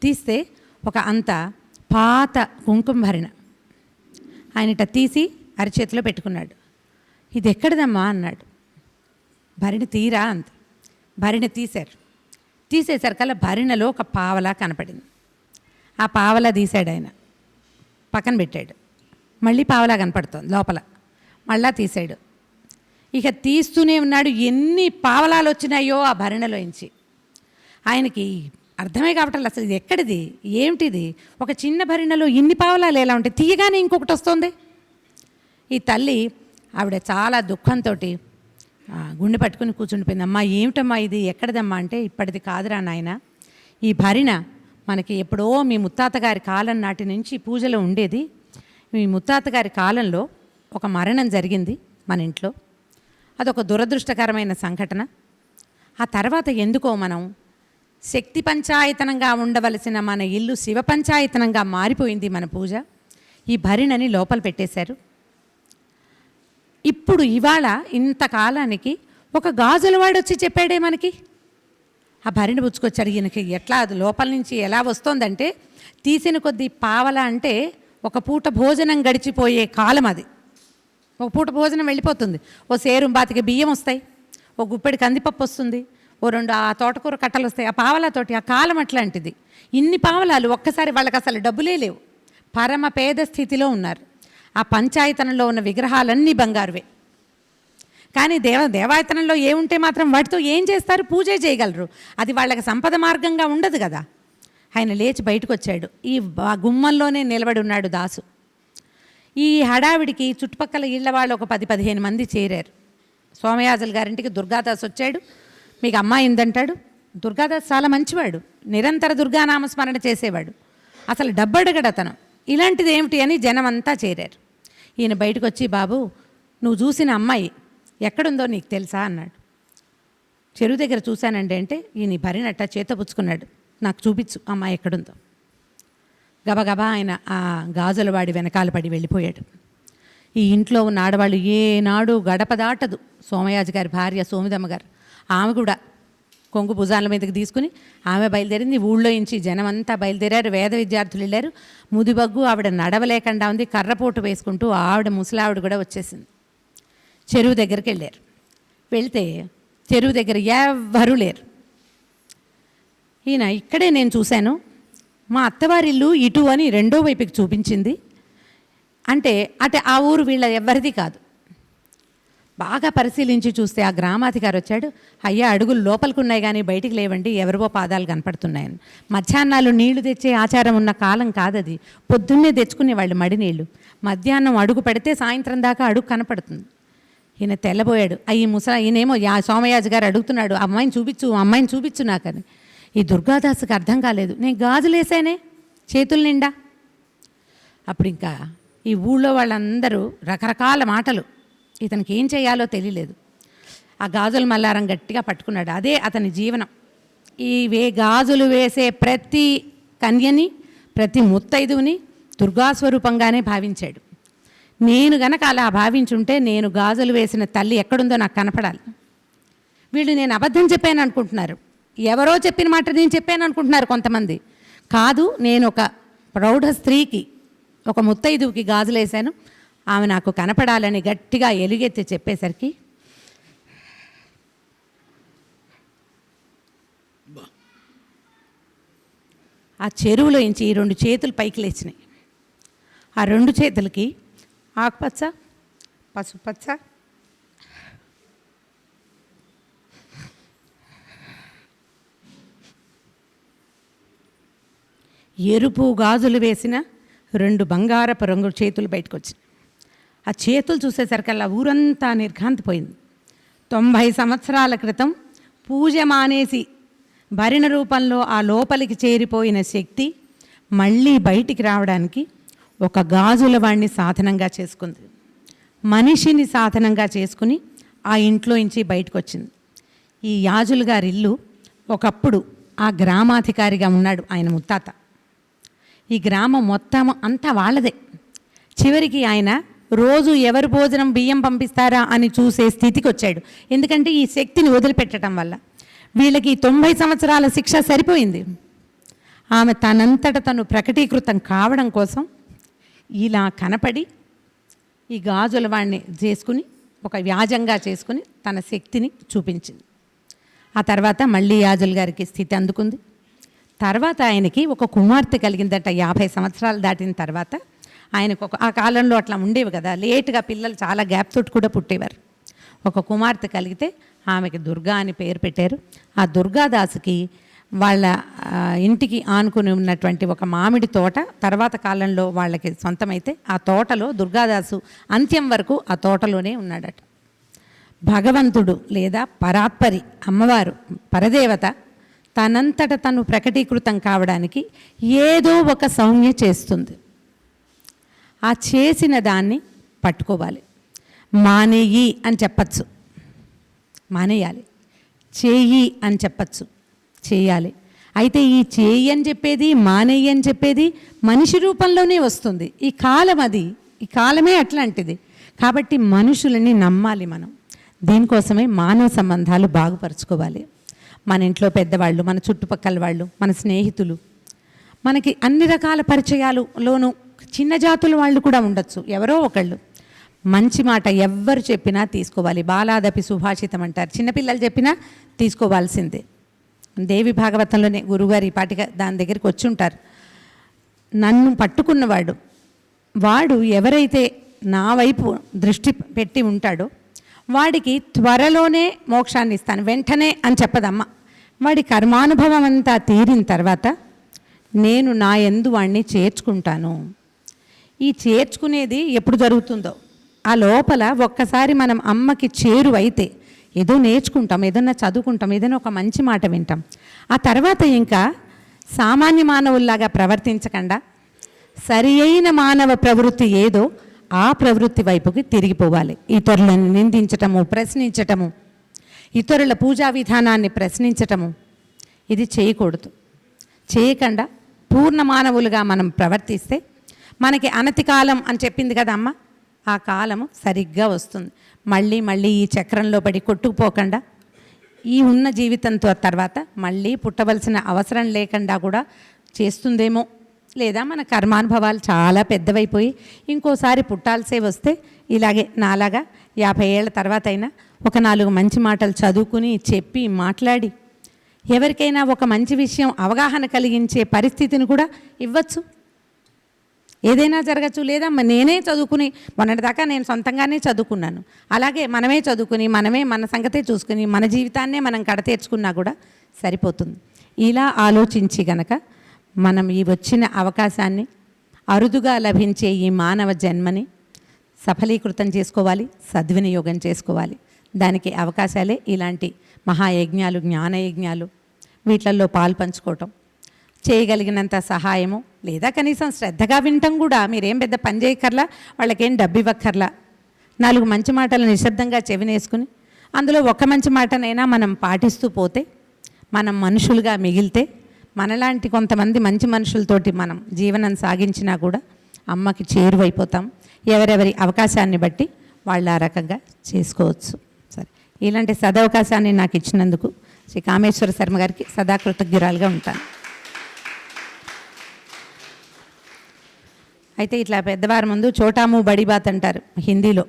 తీస్తే ఒక అంత పాత కుంకుమభరణ. ఆయన ఇట్లా తీసి అరచేతిలో పెట్టుకున్నాడు. ఇది ఎక్కడిదమ్మా అన్నాడు. భరిణ తీరా అంత. భరిణ తీసేసరికల్లా భరిణలో ఒక పావలా కనపడింది. ఆ పావలా తీశాడు ఆయన, పక్కన పెట్టాడు. మళ్ళీ పావలా కనపడుతోంది లోపల, మళ్ళా తీశాడు. ఇక తీస్తూనే ఉన్నాడు. ఎన్ని పావలాలు వచ్చినాయో ఆ భరిణలోంచి ఆయనకి అర్థమే కావటం. అసలు ఇది ఎక్కడిది, ఏమిటిది, ఒక చిన్న భరిణలో ఇన్ని పావలాలు ఎలా ఉంటాయి, తీయగానే ఇంకొకటి వస్తుంది. ఈ తల్లి ఆవిడ చాలా దుఃఖంతో గుండె పట్టుకుని కూర్చుండిపోయింది. అమ్మా ఏమిటమ్మా ఇది, ఎక్కడిదమ్మా అంటే, ఇప్పటిది కాదురా నాయన, ఈ భరిణ మనకి ఎప్పుడో మీ ముత్తాత గారి కాలం నాటి నుంచి పూజలో ఉండేది. మీ ముత్తాత గారి కాలంలో ఒక మరణం జరిగింది మన ఇంట్లో, అదొక దురదృష్టకరమైన సంఘటన. ఆ తర్వాత ఎందుకో మనం శక్తి పంచాయతనంగా ఉండవలసిన మన ఇల్లు శివ పంచాయతనంగా మారిపోయింది మన పూజ. ఈ భరిణని లోపల పెట్టేశారు. ఇప్పుడు ఇవాళ ఇంతకాలానికి ఒక గాజులవాడు వచ్చి చెప్పాడే మనకి, ఆ భరిణ పుచ్చుకొచ్చాడు. ఈయనకి ఎట్లా అది లోపల నుంచి ఎలా వస్తోందంటే, తీసిన కొద్దీ పావలా అంటే ఒక పూట భోజనం గడిచిపోయే కాలం అది. ఒక పూట భోజనం వెళ్ళిపోతుంది. ఓ సేరు బాతికి బియ్యం వస్తాయి, ఓ గుప్పెడి కందిపప్పు వస్తుంది, ఓ 2 ఆ తోటకూర కట్టలు వస్తాయి. ఆ పావలాతోటి ఆ కాలం అట్లాంటిది. ఇన్ని పావలాలు ఒక్కసారి వాళ్ళకి అసలు డబ్బులే లేవు, పరమ పేద స్థితిలో ఉన్నారు. ఆ పంచాయతనంలో ఉన్న విగ్రహాలన్నీ బంగారువే. కానీ దేవాయతనంలో ఏముంటే మాత్రం వాటితో ఏం చేస్తారు, పూజే చేయగలరు. అది వాళ్ళకి సంపద మార్గంగా ఉండదు కదా. ఆయన లేచి బయటకు వచ్చాడు. ఈ గుమ్మంలోనే నిలబడి ఉన్నాడు దాసు. ఈ హడావిడికి చుట్టుపక్కల ఇళ్ల వాళ్ళు ఒక 10-15 మంది చేరారు. సోమయాజుల గారింటికి దుర్గాదాస్ వచ్చాడు. మీకు అమ్మాయి ఉందంటాడు. దుర్గాదాస్ చాలా మంచివాడు, నిరంతర దుర్గానామస్మరణ చేసేవాడు, అసలు డబ్బు అడగడు అతను. ఇలాంటిది ఏమిటి అని జనం అంతా చేరారు. ఈయన బయటకు వచ్చి, బాబు నువ్వు చూసిన అమ్మాయి ఎక్కడుందో నీకు తెలుసా అన్నాడు. చెరువు దగ్గర చూశానండి అంటే, ఈయన భరినట్ట చేత పుచ్చుకున్నాడు. నాకు చూపించు అమ్మాయి ఎక్కడుందో. గబగబా ఆయన ఆ గాజుల వాడి వెనకాల పడి వెళ్ళిపోయాడు. ఈ ఇంట్లో ఉన్న ఆడవాళ్ళు ఏనాడు గడప దాటదు. సోమయాజి గారి భార్య సోమిదమ్మ గారు, ఆమె కూడా కొంగు భుజాల మీదకి తీసుకుని ఆమె బయలుదేరింది. ఊళ్ళో నుంచి జనం అంతా బయలుదేరారు, వేద విద్యార్థులు వెళ్ళారు. ముదిబగ్గు ఆవిడ నడవలేకుండా ఉంది, కర్రపోటు వేసుకుంటూ ఆవిడ ముసలావిడ కూడా వచ్చేసింది. చెరువు దగ్గరికి వెళ్ళారు. వెళ్తే చెరువు దగ్గర ఎవ్వరూ లేరు. ఈయన ఇక్కడే నేను చూశాను, మా అత్తవారిల్లు ఇటు అని రెండో వైపుకి చూపించింది. అంటే ఆ ఊరు వీళ్ళ ఎవ్వరిది కాదు. బాగా పరిశీలించి చూస్తే ఆ గ్రామాధికారి వచ్చాడు. అయ్యా, అడుగులు లోపలికి ఉన్నాయి కానీ బయటికి లేవండి, ఎవరివో పాదాలు కనపడుతున్నాయని. మధ్యాహ్నాలు నీళ్లు తెచ్చే ఆచారం ఉన్న కాలం కాదది. పొద్దున్నే తెచ్చుకునేవాళ్ళు మడి నీళ్ళు. మధ్యాహ్నం అడుగు పెడితే సాయంత్రం దాకా అడుగు కనపడుతుంది. ఈయన తెల్లబోయాడు. ఈయనేమో సోమయాజి గారు అడుగుతున్నాడు, అమ్మాయిని చూపించు నాకని. ఈ దుర్గాదాసుకి అర్థం కాలేదు. నేను గాజులేసానే చేతుల నిండా. అప్పుడు ఇంకా ఈ ఊళ్ళో వాళ్ళందరూ రకరకాల మాటలు. ఇతనికి ఏం చేయాలో తెలియలేదు. ఆ గాజుల మల్లారం గట్టిగా పట్టుకున్నాడు. అదే అతని జీవనం. గాజులు వేసే ప్రతి కన్యని, ప్రతి ముత్తైదువుని దుర్గాస్వరూపంగానే భావించాడు. నేను గనక అలా భావించుంటే నేను గాజులు వేసిన తల్లి ఎక్కడుందో నాకు కనపడాలి. వీళ్ళు నేను అబద్ధం చెప్పాను అనుకుంటున్నారు, ఎవరో చెప్పిన మాట నేను చెప్పాను అనుకుంటున్నారు కొంతమంది. కాదు, నేను ఒక ప్రౌఢ స్త్రీకి, ఒక ముత్తైదువుకి గాజులేశాను, ఆమె నాకు కనపడాలని గట్టిగా ఎలుగెత్తి చెప్పేసరికి ఆ చెరువులో నుంచి ఈ 2 చేతులు పైకి లేచినాయి. ఆ 2 చేతులకి ఆకుపచ్చ, పసుపచ్చ, ఎరుపు గాజులు వేసిన 2 బంగారపు రంగు చేతులు బయటకు వచ్చినాయి. ఆ చేతులు చూసేసరికల్లా ఊరంతా నిర్ఘాంతిపోయింది. 90 సంవత్సరాల క్రితం పూజ మానేసి భరిణ రూపంలో ఆ లోపలికి చేరిపోయిన శక్తి మళ్ళీ బయటికి రావడానికి ఒక గాజుల వాణ్ణి సాధనంగా చేసుకుంది. మనిషిని సాధనంగా చేసుకుని ఆ ఇంట్లో నుంచి బయటకు వచ్చింది. ఈ యాజులు గారి ఇల్లు ఒకప్పుడు ఆ గ్రామాధికారిగా ఉన్నాడు ఆయన ముత్తాత. ఈ గ్రామం మొత్తం అంతా వాళ్ళదే. చివరికి ఆయన రోజు ఎవరు భోజనం బియ్యం పంపిస్తారా అని చూసే స్థితికి వచ్చాడు. ఎందుకంటే ఈ శక్తిని వదిలిపెట్టడం వల్ల వీళ్ళకి 90 సంవత్సరాల శిక్ష సరిపోయింది. ఆమె తనంతట తను ప్రకటీకృతం కావడం కోసం ఇలా కనపడి ఈ గాజుల వాణ్ణి చేసుకుని ఒక వ్యాజంగా చేసుకుని తన శక్తిని చూపించింది. ఆ తర్వాత మళ్ళీ యాజుల్ గారికి స్థితి అందుకుంది. తర్వాత ఆయనకి ఒక కుమార్తె కలిగిందట. 50 సంవత్సరాలు దాటిన తర్వాత ఆయనకు ఆ కాలంలో అట్లా ఉండేవి కదా, లేటుగా పిల్లలు చాలా గ్యాప్ తోటి కూడా పుట్టేవారు. ఒక కుమార్తె కలిగితే ఆమెకి దుర్గా అని పేరు పెట్టారు. ఆ దుర్గాదాసుకి వాళ్ళ ఇంటికి ఆనుకుని ఉన్నటువంటి ఒక మామిడి తోట తర్వాత కాలంలో వాళ్ళకి సొంతమైతే ఆ తోటలో దుర్గాదాసు అంత్యం వరకు ఆ తోటలోనే ఉన్నాడట. భగవంతుడు లేదా పరాత్పరి అమ్మవారు పరదేవత తనంతట తను ప్రకటీకృతం కావడానికి ఏదో ఒక సౌమ్య చేస్తుంది. ఆ చేసిన దాన్ని పట్టుకోవాలి. మానేయి అని చెప్పచ్చు, మానేయాలి. చేయి అని చెప్పచ్చు, చేయాలి. అయితే ఈ చేయి అని చెప్పేది, మానేయి అని చెప్పేది మనిషి రూపంలోనే వస్తుంది. ఈ కాలమే అట్లాంటిది. కాబట్టి మనుషులని నమ్మాలి మనం. దీనికోసమే మానవ సంబంధాలు బాగుపరుచుకోవాలి. మన ఇంట్లో పెద్దవాళ్ళు, మన చుట్టుపక్కల వాళ్ళు, మన స్నేహితులు, మనకి అన్ని రకాల పరిచయాలులోనూ చిన్న జాతుల వాళ్ళు కూడా ఉండొచ్చు. ఎవరో ఒకళ్ళు మంచి మాట ఎవ్వరు చెప్పినా తీసుకోవాలి. బాలాదపి సుభాషితం అంటారు. చిన్నపిల్లలు చెప్పినా తీసుకోవాల్సిందే. దేవి భాగవతంలోనే గురుగారి పాటిగా దాని దగ్గరికి వచ్చి ఉంటారు. నన్ను పట్టుకున్నవాడు వాడు ఎవరైతే నా వైపు దృష్టి పెట్టి ఉంటాడో వాడికి త్వరలోనే మోక్షాన్ని ఇస్తాను, వెంటనే అని చెప్పదమ్మ. వాడి కర్మానుభవం అంతా తీరిన తర్వాత నేను నా యందు వాడిని చేర్చుకుంటాను. ఈ చేర్చుకునేది ఎప్పుడు జరుగుతుందో ఆ లోపల ఒక్కసారి మనం అమ్మకి చేరువైతే ఏదో నేర్చుకుంటాం, ఏదన్నా చదువుకుంటాం, ఏదైనా ఒక మంచి మాట వింటాం. ఆ తర్వాత ఇంకా సామాన్య మానవుల్లాగా ప్రవర్తించకుండా సరి అయిన మానవ ప్రవృత్తి ఏదో ఆ ప్రవృత్తి వైపుకి తిరిగిపోవాలి. ఇతరులను నిందించటము, ప్రశ్నించటము, ఇతరుల పూజా విధానాన్ని ప్రశ్నించటము ఇది చేయకూడదు. చేయకుండా పూర్ణ మానవులుగా మనం ప్రవర్తిస్తే మనకి అనతి కాలం అని చెప్పింది కదా అమ్మ. ఆ కాలము సరిగ్గా వస్తుంది. మళ్ళీ మళ్ళీ ఈ చక్రంలో పడి కొట్టుకుపోకుండా ఈ ఉన్న జీవితంతో తర్వాత మళ్ళీ పుట్టవలసిన అవసరం లేకుండా కూడా చేస్తుందేమో. లేదా మన కర్మానుభవాలు చాలా పెద్దవైపోయి ఇంకోసారి పుట్టాల్సే వస్తే ఇలాగే నాలాగా 50 ఏళ్ల తర్వాత అయినా ఒక 4 మంచి మాటలు చదువుకుని చెప్పి మాట్లాడి ఎవరికైనా ఒక మంచి విషయం అవగాహన కలిగించే పరిస్థితిని కూడా ఇవ్వచ్చు. ఏదైనా జరగచ్చు. లేదా నేనే చదువుకుని మొన్నటిదాకా నేను సొంతంగానే చదువుకున్నాను, అలాగే మనమే చదువుకుని మనమే మన సంగతే చూసుకుని మన జీవితాన్నే మనం కడతీర్చుకున్నా కూడా సరిపోతుంది. ఇలా ఆలోచించి గనక మనం ఈ వచ్చిన అవకాశాన్ని, అరుదుగా లభించే ఈ మానవ జన్మని సఫలీకృతం చేసుకోవాలి, సద్వినియోగం చేసుకోవాలి. దానికి అవకాశాలే ఇలాంటి మహాయజ్ఞాలు, జ్ఞానయజ్ఞాలు. వీటిల్లో పాలు పంచుకోవటం, చేయగలిగినంత సహాయము, లేదా కనీసం శ్రద్ధగా వినటం కూడా. మీరేం పెద్ద పని చేయక్కర్లా, వాళ్ళకేం డబ్బు ఇవ్వక్కర్లా. 4 మంచి మాటలు నిశ్శబ్దంగా చెవినేసుకుని అందులో ఒక మంచి మాటనైనా మనం పాటిస్తూ పోతే, మనం మనుషులుగా మిగిలితే, మనలాంటి కొంతమంది మంచి మనుషులతోటి మనం జీవనం సాగించినా కూడా అమ్మకి చేరువైపోతాం. ఎవరెవరి అవకాశాన్ని బట్టి వాళ్ళు ఆ రకంగా చేసుకోవచ్చు. సరే, ఇలాంటి సదవకాశాన్ని నాకు ఇచ్చినందుకు శ్రీ కామేశ్వర శర్మ గారికి సదా కృతజ్ఞురాలుగా ఉంటాను. అయితే ఇట్లా పెద్దవారి ముందు చోటాము బడిబాత్ అంటారు హిందీలో.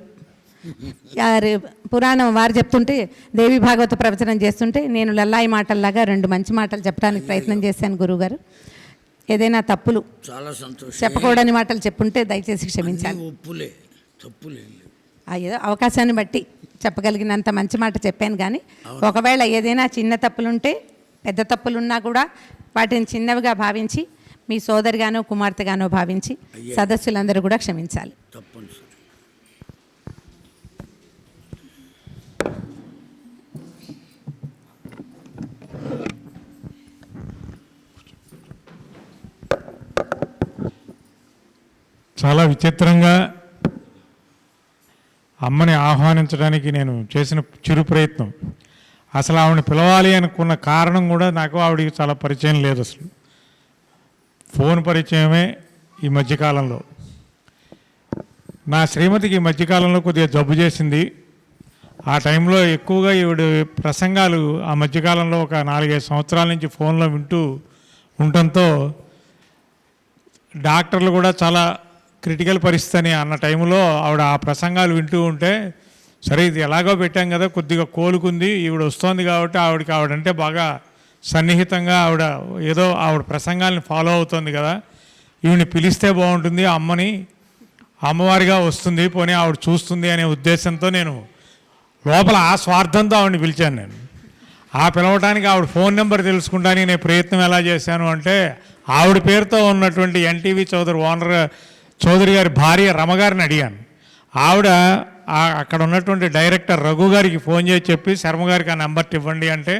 పురాణం వారు చెప్తుంటే, దేవి భాగవత ప్రవచనం చేస్తుంటే నేను లల్లాయి మాటల్లాగా 2 మంచి మాటలు చెప్పడానికి ప్రయత్నం చేశాను. గురువుగారు ఏదైనా తప్పులు, చాలా సంతోషం, చెప్పకూడని మాటలు చెప్పుంటే దయచేసి క్షమించాలి. ఏదో అవకాశాన్ని బట్టి చెప్పగలిగినంత మంచి మాట చెప్పాను. కానీ ఒకవేళ ఏదైనా చిన్న తప్పులుంటే, పెద్ద తప్పులున్నా కూడా వాటిని చిన్నవిగా భావించి మీ సోదరిగానో కుమార్తెగానో భావించి సదస్సులందరూ కూడా క్షమించాలి. చాలా విచిత్రంగా అమ్మని ఆహ్వానించడానికి నేను చేసిన చిరు ప్రయత్నం, అసలు ఆవిడని పిలవాలి అనుకున్న కారణం కూడా నాకు ఆవిడికి చాలా పరిచయం లేదు. అసలు ఫోన్ పరిచయమే ఈ మధ్యకాలంలో. నా శ్రీమతికి ఈ మధ్యకాలంలో కొద్దిగా జబ్బు చేసింది. ఆ టైంలో ఎక్కువగా ఈవిడ ప్రసంగాలు ఆ మధ్యకాలంలో ఒక 4-5 సంవత్సరాల నుంచి ఫోన్లో వింటూ ఉండటంతో డాక్టర్లు కూడా చాలా క్రిటికల్ పరిస్థితి అని అన్న టైంలో ఆవిడ ఆ ప్రసంగాలు వింటూ ఉంటే, సరే ఇది ఎలాగో పెట్టాం కదా, కొద్దిగా కోలుకుంది, ఈవిడ వస్తోంది కాబట్టి ఆవిడంటే బాగా సన్నిహితంగా ఏదో ఆవిడ ప్రసంగాల్ని ఫాలో అవుతుంది కదా, ఈవిని పిలిస్తే బాగుంటుంది, అమ్మని అమ్మవారిగా వస్తుంది, పోనీ ఆవిడ చూస్తుంది అనే ఉద్దేశంతో నేను లోపల ఆ స్వార్థంతో ఆవిడని పిలిచాను. నేను ఆ పిలవడానికి ఆవిడ ఫోన్ నెంబర్ తెలుసుకుంటానికి నేను ప్రయత్నం ఎలా చేశాను అంటే, ఆవిడ పేరుతో ఉన్నటువంటి ఎన్టీవీ చౌదరి గారి భార్య రమగారిని అడిగాను. ఆవిడ అక్కడ ఉన్నటువంటి డైరెక్టర్ రఘు గారికి ఫోన్ చేసి చెప్పి, శర్మ గారికి ఆ నెంబర్ ఇవ్వండి అంటే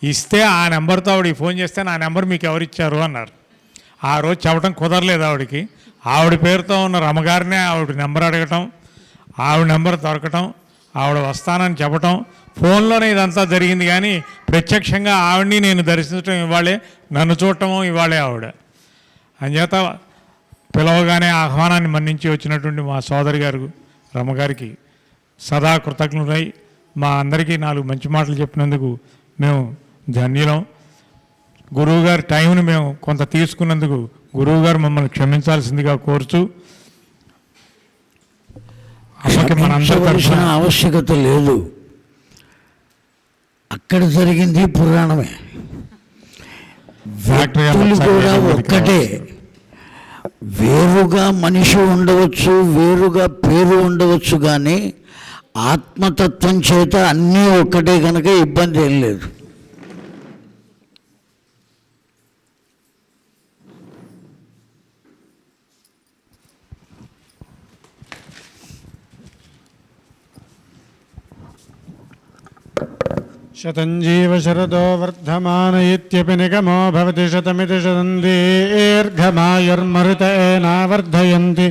ఇస్తే, ఆ నెంబర్తో ఆవిడకి ఫోన్ చేస్తే నా నెంబర్ మీకు ఎవరిచ్చారు అన్నారు. ఆ రోజు చెప్పడం కుదరలేదు ఆవిడకి. ఆవిడ పేరుతో ఉన్న రమగారినే ఆవిడ నెంబర్ అడగటం, ఆవిడ నెంబర్ దొరకటం, ఆవిడ వస్తానని చెప్పటం, ఫోన్లోనే ఇదంతా జరిగింది. కానీ ప్రత్యక్షంగా ఆవిడని నేను దర్శించడం ఇవాళే, నన్ను చూడటము ఇవాళే ఆవిడ. అంచేత పిలవగానే ఆహ్వానాన్ని మన్నించి వచ్చినటువంటి మా సోదరి గారు రమగారికి సదా కృతజ్ఞులై, మా అందరికీ 4 మంచి మాటలు చెప్పినందుకు మేము ధన్యులం. గురువుగారి టైంని మేము కొంత తీసుకున్నందుకు గురువుగారు మమ్మల్ని క్షమించాల్సిందిగా కోరుచు, అమ్మకి మనందరికీ ఆవశ్యకత లేదు. అక్కడ జరిగింది పురాణమే, వ్యక్తులు కూడా ఒక్కటే. వేరుగా మనిషి ఉండవచ్చు, వేరుగా పేరు ఉండవచ్చు, కానీ ఆత్మతత్వం చేత అన్నీ ఒక్కటే కనుక ఇబ్బంది ఏం లేదు. శతంజీవ శరదో వర్ధమాన ఇత్యపి నిగమో భవతి శతమితి శతం దీర్ఘమాయుర్మరుతేనావర్ధయంతి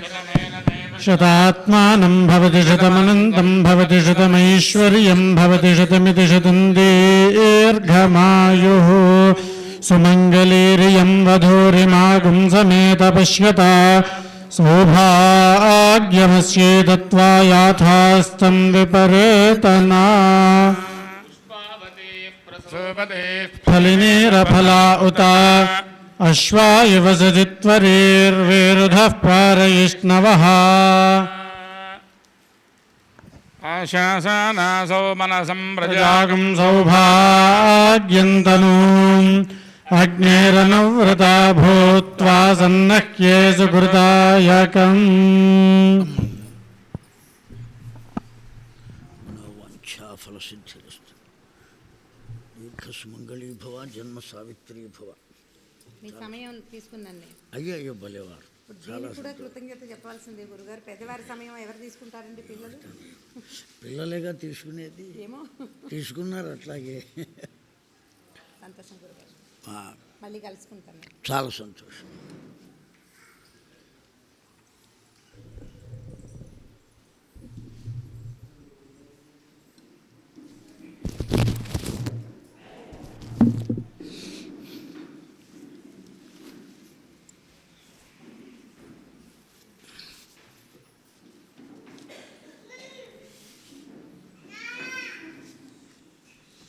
శతాత్మానం భవతి శతమనంతం భవతి శతమైశ్వర్యం భవతి శతమితి శతం దీర్ఘమాయుః సుమంగళీరియం వధూరిమాగుం సమేత పశ్యత సౌభాగ్యమస్యేదత్వా యాథాస్తం విపరేతనా ఫలినీరఫలా ఉత అశ్వా ఇవ సజిత్వరీర్వేరుధః పారయిష్ణవః ఆశాసనాసౌ మనసం ప్రజాగం సౌభాగ్యంతనూం అగ్నేరనవ్రతా భూత్వా సన్నహ్యేషు కృతాయకం మనోవాంఛాఫలసిద్ధిరస్తు. దీర్ఘసుమంగళీ భవ, జన్మ సావిత్రీ భవ. మీ సమయం తీసుకున్నాను నేను. అయ్యో భలేవారు. దీనికి కూడా కృతజ్ఞత చెప్పాల్సిందే గురుగారు. పెద్దవారి సమయం ఎవరు తీసుకుంటారండి? పిల్లలు. పిల్లలేగా తీసుకునేది. ఏమో తీసుకున్నారు అట్లాగే. సంతోషం గురుగారు. మళ్ళీ కలుసుకుంటాను. చాలా సంతోషం.